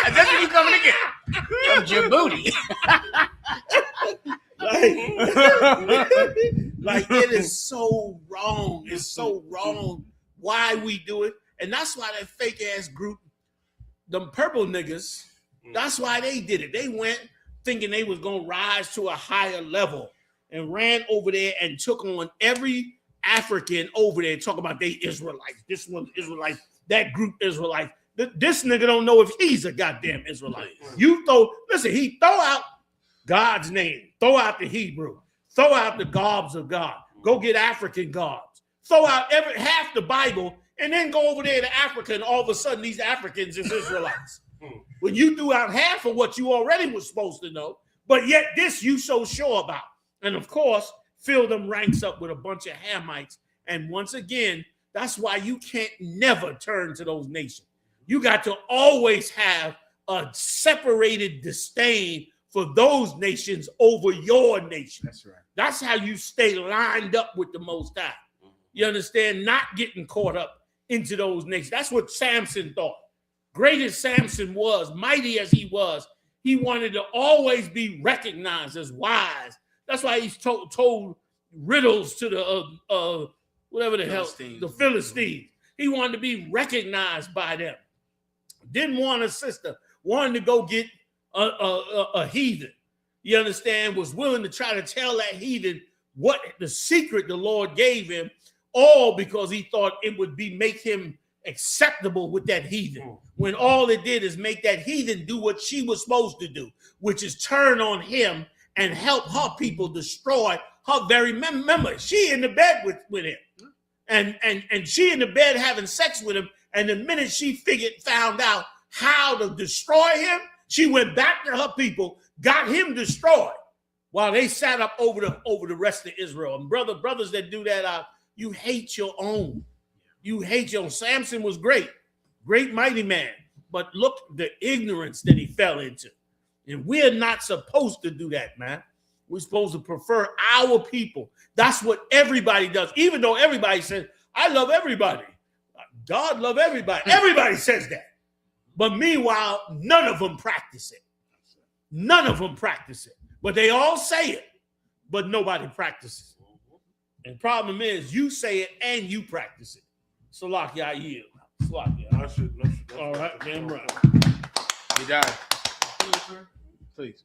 That's what you coming to get from Djibouti. like it is so wrong. It's so wrong why we do it, and that's why that fake ass group, them purple niggas, that's why they did it. They went thinking they was gonna rise to a higher level and ran over there and took on every African over there, talking about they Israelites. This one Israelite, that group Israelite. This nigga don't know if he's a goddamn Israelite. He throw out God's name, throw out the Hebrew, throw out the garbs of God, go get African garbs, throw out half the Bible, and then go over there to Africa, and all of a sudden these Africans is Israelites. When you threw out half of what you already was supposed to know, but yet this you so sure about. And of course, fill them ranks up with a bunch of Hamites. And once again, that's why you can't never turn to those nations. You got to always have a separated disdain for those nations over your nation. That's right. That's how you stay lined up with the Most High. You understand? Not getting caught up into those nations. That's what Samson thought. Great as Samson was, mighty as he was, he wanted to always be recognized as wise. That's why he's told riddles to the whatever the Philistines. Hell, the Philistines. He wanted to be recognized by them. Didn't want a sister. Wanted to go get a heathen. You understand? Was willing to try to tell that heathen what the secret the Lord gave him, all because he thought it would make him acceptable with that heathen, when all it did is make that heathen do what she was supposed to do, which is turn on him and help her people destroy her very member. She in the bed with him, and she in the bed having sex with him. And the minute she found out how to destroy him, she went back to her people, got him destroyed, while they sat up over the rest of Israel. And brothers that do that, you hate your own. You hate your own. Samson was great mighty man, but look the ignorance that he fell into. And we're not supposed to do that, man. We're supposed to prefer our people. That's what everybody does, even though everybody says, I love everybody. God love everybody. Everybody says that. But meanwhile, none of them practice it. None of them practice it. But they all say it, but nobody practices it. And the problem is you say it and you practice it. Salakia, I yield. Salakia. All right, damn right. He died. Please.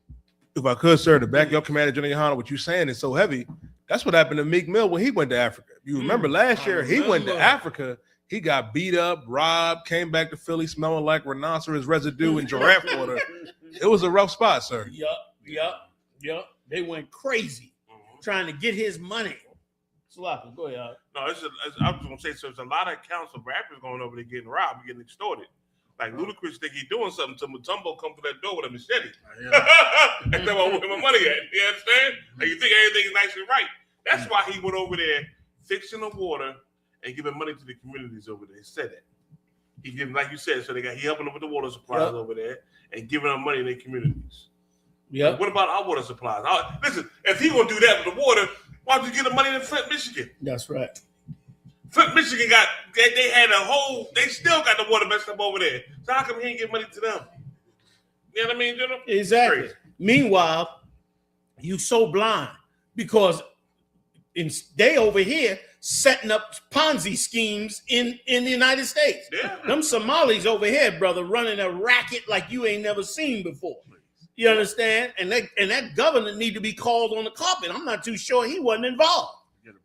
If I could, sir, to back your Commander General YAHANNA, what you're saying is so heavy. That's what happened to Meek Mill when he went to Africa. You remember last year, he went to Africa. He got beat up, robbed, came back to Philly smelling like rhinoceros residue and giraffe water. It was a rough spot, sir. Yup. They went crazy trying to get his money. Salakia, go ahead. No, I was going to say, so there's a lot of accounts of rappers going over there getting robbed and getting extorted. Like Ludacris think he's doing something till Mutombo come through that door with a machete. That's where my money at. You understand? Like you think everything is nice and right. That's why he went over there fixing the water and giving money to the communities over there. He said that. He giving, like you said, so he helping them with the water supplies over there and giving them money in their communities. Yeah. Like, what about our water supplies? Listen, if he gonna do that with the water, why don't you get the money in Flint, Michigan? That's right. Flint, Michigan they still got the water messed up over there. So how come he ain't get money to them? You know what I mean, Jenna? Exactly. Meanwhile, you so blind because they over here setting up Ponzi schemes in the United States. Yeah. Them Somalis over here, brother, running a racket like you ain't never seen before. You understand? And that governor need to be called on the carpet. I'm not too sure he wasn't involved.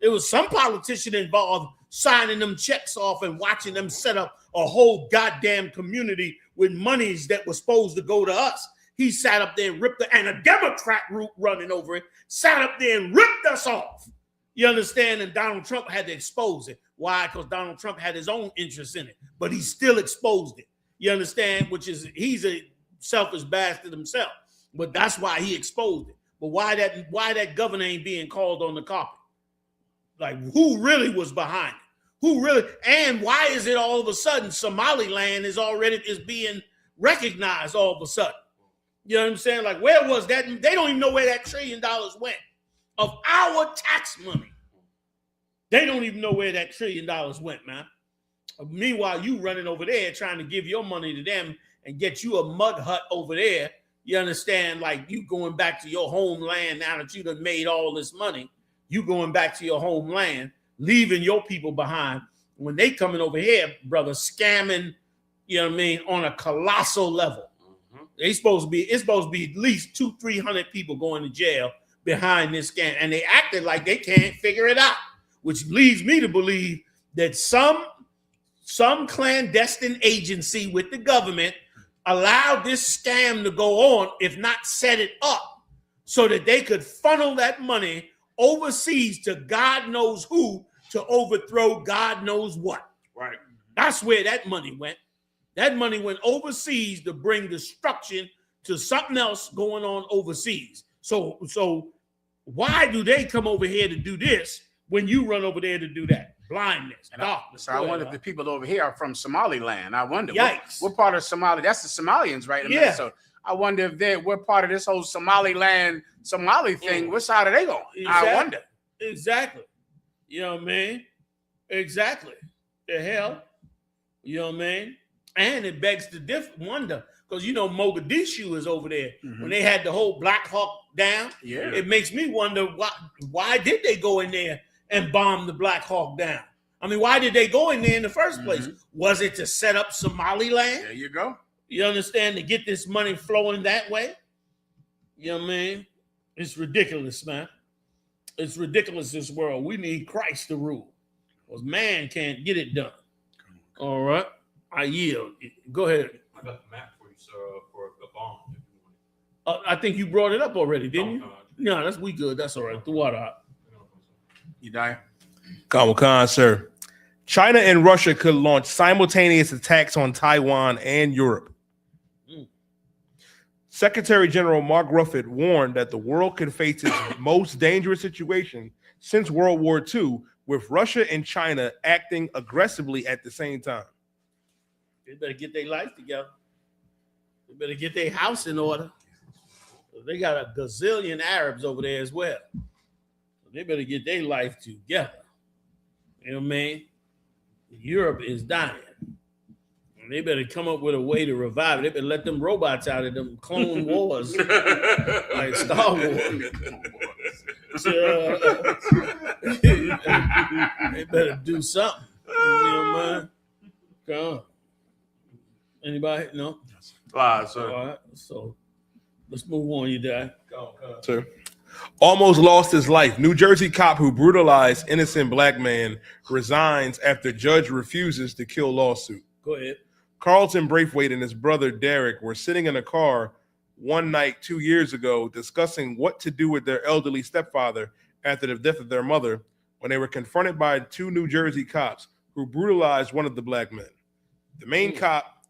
There was some politician involved signing them checks off and watching them set up a whole goddamn community with monies that was supposed to go to us. He sat up there and and a Democrat group running over it, sat up there and ripped us off. You understand? And Donald Trump had to expose it. Why? Because Donald Trump had his own interest in it, but he still exposed it. You understand? He's a selfish bastard himself, but that's why he exposed it. But why that governor ain't being called on the carpet? Like, who really was behind it? Who really? And why is it all of a sudden Somaliland is being recognized all of a sudden? You know what I'm saying? Like, where was that? They don't even know where that $1 trillion went of our tax money. They don't even know where that $1 trillion went, man. Meanwhile, you running over there trying to give your money to them and get you a mud hut over there. You understand? Like, you going back to your homeland now that you done made all this money. You going back to your homeland, leaving your people behind. When they coming over here, brother, scamming, you know what I mean, on a colossal level. It's supposed to be at least 200-300 people going to jail behind this scam. And they acted like they can't figure it out, which leads me to believe that some clandestine agency with the government allowed this scam to go on, if not set it up, so that they could funnel that money overseas to God knows who to overthrow God knows what. Right. That's where that money went. That money went overseas to bring destruction to something else going on overseas. So why do they come over here to do this when you run over there to do that? Blindness, darkness. So I wonder if the people over here are from Somaliland. I wonder Yikes. what part of Somalia. That's the Somalians, right? Yeah. So I wonder if we're part of this whole Somaliland, Somali thing. What side are they going? Exactly. I wonder. Exactly. You know what I mean? Exactly. The hell. You know what I mean? And it begs to wonder, because you know Mogadishu is over there. When they had the whole Black Hawk down, it makes me wonder why did they go in there and bomb the Black Hawk down? I mean, why did they go in there in the first place? Was it to set up Somaliland? There you go. You understand? To get this money flowing that way? You know what I mean? It's ridiculous, man. It's ridiculous, this world. We need Christ to rule. Because man can't get it done. All right. I yield. Go ahead. I got the map for you, sir, for the bomb. I think you brought it up already, didn't you? No, we good. That's all right. The water out. You die. Khan, sir. China and Russia could launch simultaneous attacks on Taiwan and Europe. Secretary General Mark Ruffett warned that the world could face its most dangerous situation since World War II, with Russia and China acting aggressively at the same time. They better get their life together. They better get their house in order. They got a gazillion Arabs over there as well. They better get their life together. You know what I mean? Europe is dying. And they better come up with a way to revive it. They better let them robots out of them clone wars. Like Star Wars. They better do something. You know what I mean? Come on. Anybody? No? Sir. All right. So let's move on, you die. Sir. Almost lost his life. New Jersey cop who brutalized innocent black man resigns after judge refuses to kill lawsuit. Go ahead. Carlton Braithwaite and his brother Derek were sitting in a car one night 2 years ago discussing what to do with their elderly stepfather after the death of their mother when they were confronted by two New Jersey cops who brutalized one of the black men. The main cop...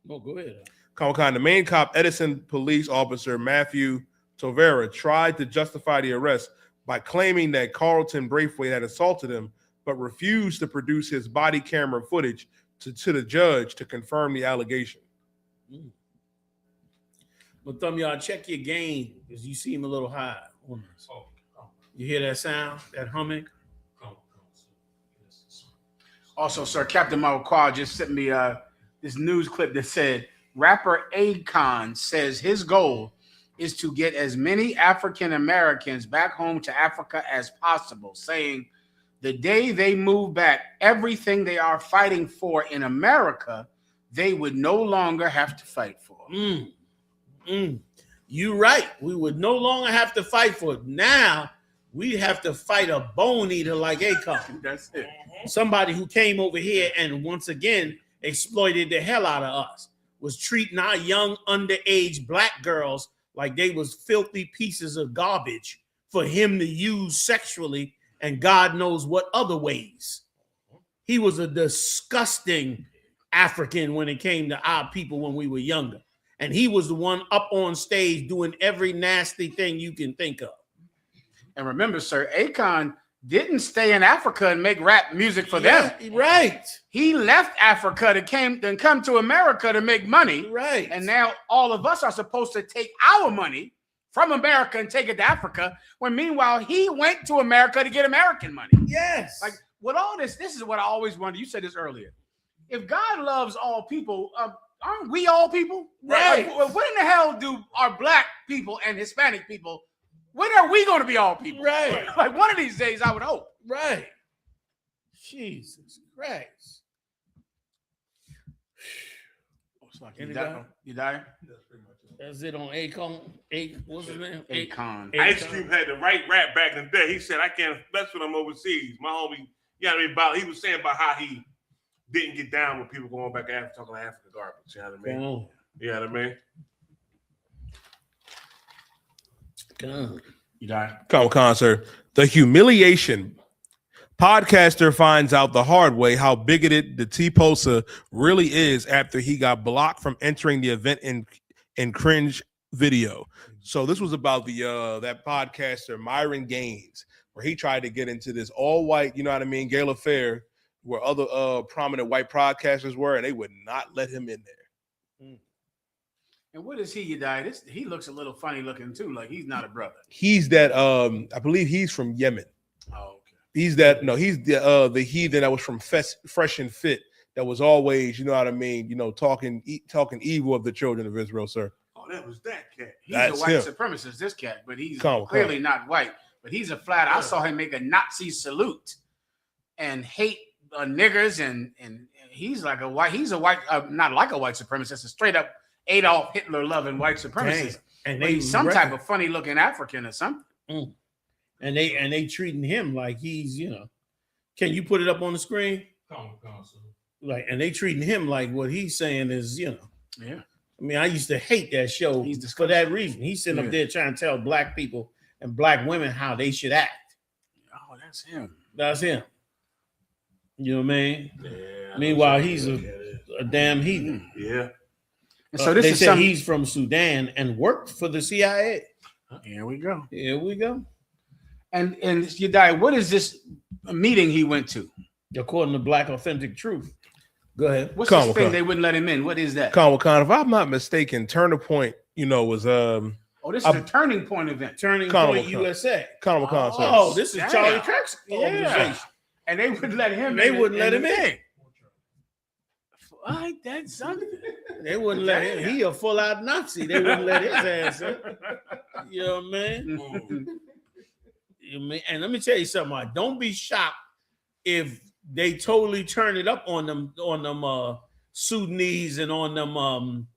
Oh, go ahead. The main cop, Edison police officer Matthew Tovera, tried to justify the arrest by claiming that Carlton Braithwaite had assaulted him, but refused to produce his body camera footage to the judge to confirm the allegation. But Thumb, y'all check your gain because you seem a little high on this. You hear that sound, that humming? Also, sir, Captain Mawquad just sent me this news clip that said rapper Akon says his goal is to get as many African Americans back home to Africa as possible, saying the day they move back, everything they are fighting for in America, they would no longer have to fight for. You're right. We would no longer have to fight for it. Now we have to fight a bone eater like Akon. That's it. Somebody who came over here and once again exploited the hell out of us, was treating our young underage black girls like they was filthy pieces of garbage for him to use sexually and God knows what other ways. He was a disgusting African when it came to our people when we were younger. And he was the one up on stage doing every nasty thing you can think of. And remember, sir, Akon didn't stay in Africa and make rap music for them. Right. He left Africa to come to America to make money. Right. And now all of us are supposed to take our money from America and take it to Africa, when meanwhile he went to America to get American money. Yes. Like with all this is what I always wonder. You said this earlier. If God loves all people, aren't we all people? Right. Like, when in the hell do our black people and Hispanic people, when are we going to be all people? Right. Like one of these days, I would hope. Right. Jesus Christ. You die? That's it on Akon. What's his name? Akon. Ice Cube had the right rap back in the day. He said, I can't mess with him overseas. My homie, you know what I mean? He was saying about how he didn't get down with people going back to Africa, talking African garbage. You know what I mean? You know what I mean? God. You die? Concert. The humiliation. Podcaster finds out the hard way how bigoted the T-Posa really is after he got blocked from entering the event in cringe video. So this was about the that podcaster Myron Gaines, where he tried to get into this all-white, you know what I mean, gala fair where other prominent white podcasters were, and they would not let him in there. And what is he? You die? He looks a little funny looking too. Like he's not a brother. He's that I believe he's from Yemen. Oh, okay. He's that. No, he's the heathen that was from Fresh and Fit. That was always, you know what I mean, talking evil of the children of Israel, sir. Oh, that was that cat. He's a white supremacist, this cat, but he's clearly not white. But he's a flat. I saw him make a Nazi salute and hate niggers, and he's like a white. He's a white, not like a white supremacist, a straight up Adolf Hitler loving white supremacist. And he's some type of funny looking African or something. And they treating him like he's, Can you put it up on the screen? Like, and they treating him like what he's saying is, Yeah. I mean, I used to hate that show for that reason. He's sitting up there trying to tell black people and black women how they should act. Oh, that's him. That's him. You know what I mean? Yeah. Meanwhile, he's a damn heathen. Yeah. And so this they is said he's from Sudan and worked for the CIA. Here we go. Here we go. And Yedai, what is this meeting he went to? According to Black Authentic Truth. Go ahead. What's this thing they wouldn't let him in? What is that? Con, if I'm not mistaken, Turning Point, was Oh, this is a Turning Point event. Turning Point USA. Oh, this is Charlie Kirk's organization. And they wouldn't let him in. They wouldn't let him in. What? That's something. They wouldn't let him. He a full out Nazi. They wouldn't let his ass in. You know what I mean? And let me tell you something. Don't be shocked if they totally turn it up on them Sudanese and on them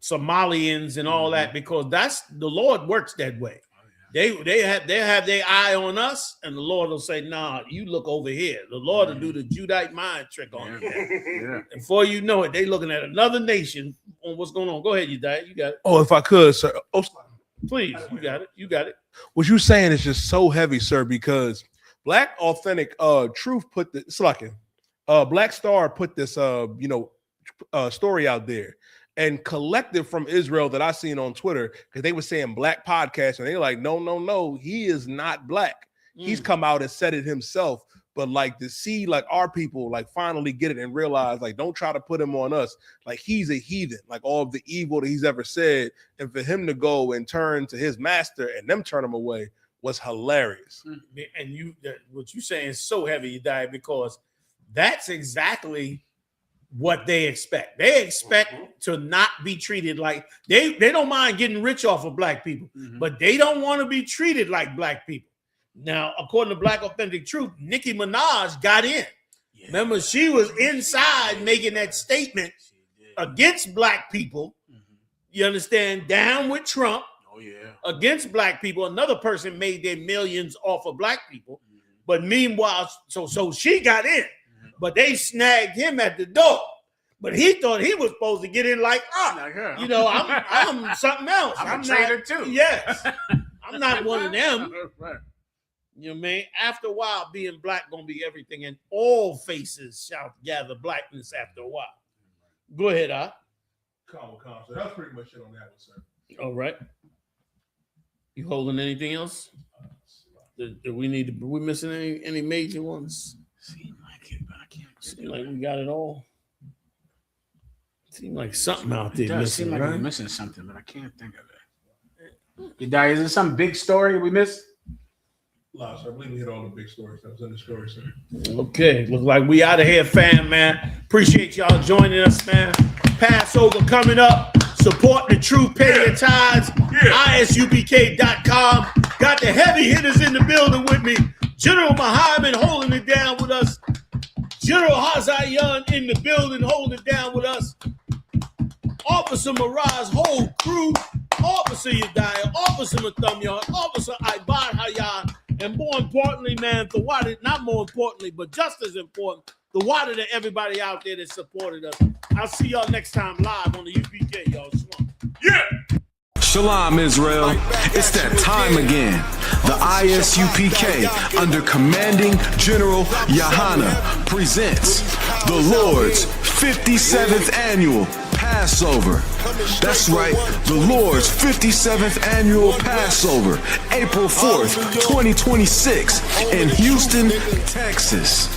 Somalians and all that, because that's the Lord works that way. They have their eye on us, and the Lord will say, "Nah, you look over here." The Lord will do the Judite mind trick on you. And before you know it, they looking at another nation on what's going on. Go ahead, you got it. Oh, if I could, sir. Oh, please, you got it. What you're saying is just so heavy, sir, because Black Authentic Truth put this, Black Star put this, story out there, and Collective from Israel that I seen on Twitter, because they were saying black podcast, and they like, no, he is not black. He's come out and said it himself. But like to see like our people like finally get it and realize like don't try to put him on us. Like he's a heathen, like all of the evil that he's ever said, and for him to go and turn to his master and them turn him away was hilarious. And what you saying is so heavy, you die, because that's exactly what they expect. They expect to not be treated like they don't mind getting rich off of black people, but they don't want to be treated like black people. Now, according to Black Authentic Truth, Nicki Minaj got in. Yeah. Remember, she was inside making that statement against black people. You understand? Down with Trump. Oh, yeah. Against black people. Another person made their millions off of black people. But meanwhile, so she got in. But they snagged him at the door. But he thought he was supposed to get in like her. You know, I'm something else. I'm a traitor too. Yes. I'm not one of them. Right. You know what I mean? After a while, being black gonna be everything, and all faces shall gather blackness after a while. Go ahead, Calm. So that's pretty much it on that one, sir. All right. You holding anything else? Do we need to? We missing any major ones? Seem like it, but I can't. Seem like we got it all. Seem like something out there. It does missing, seem like right? we're missing something, but I can't think of it. Is there some big story we missed? Sir, I believe we hit all the big stories that was in the story, sir. Okay, look like we out of here, fam, man. Appreciate y'all joining us, man. Passover coming up. Support the truth, pay your tithes. I.S.U.P.K.com. Got the heavy hitters in the building with me. General Muhammad holding it down with us. General Hazayan in the building holding it down with us. Officer Miraz, whole crew. Officer Yedaya, Officer Mathumyard, Officer Ibad Hayyan, and more importantly, man, the water, not more importantly, but just as important, the water to everybody out there that supported us. I'll see y'all next time live on the UPK, y'all. Yeah! Shalom, Israel. It's that time again. The I.S.U.P.K. under Commanding General YAHANNA presents the Lord's 57th Annual Passover. That's right, the Lord's 57th Annual Passover, April 4th, 2026 in Houston, Texas.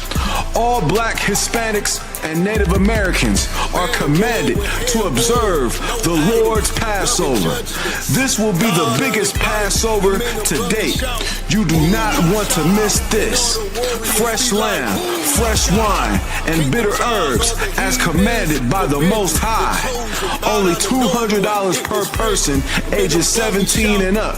All black Hispanics and Native Americans are commanded to observe the Lord's Passover. This will be the biggest Passover to date. You do not want to miss this. Fresh lamb, fresh wine, and bitter herbs as commanded by the Most High. Only $200 per person ages 17 and up.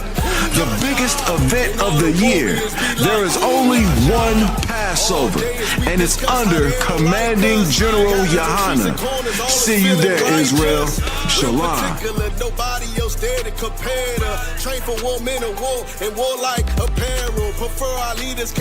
The biggest event of the year. There is only one Passover, and it's under Commanding General YAHANNA. See you there, Israel. Shalom. Nobody else there to compare to. Train for war, men of war, and warlike apparel. Prefer our leaders can't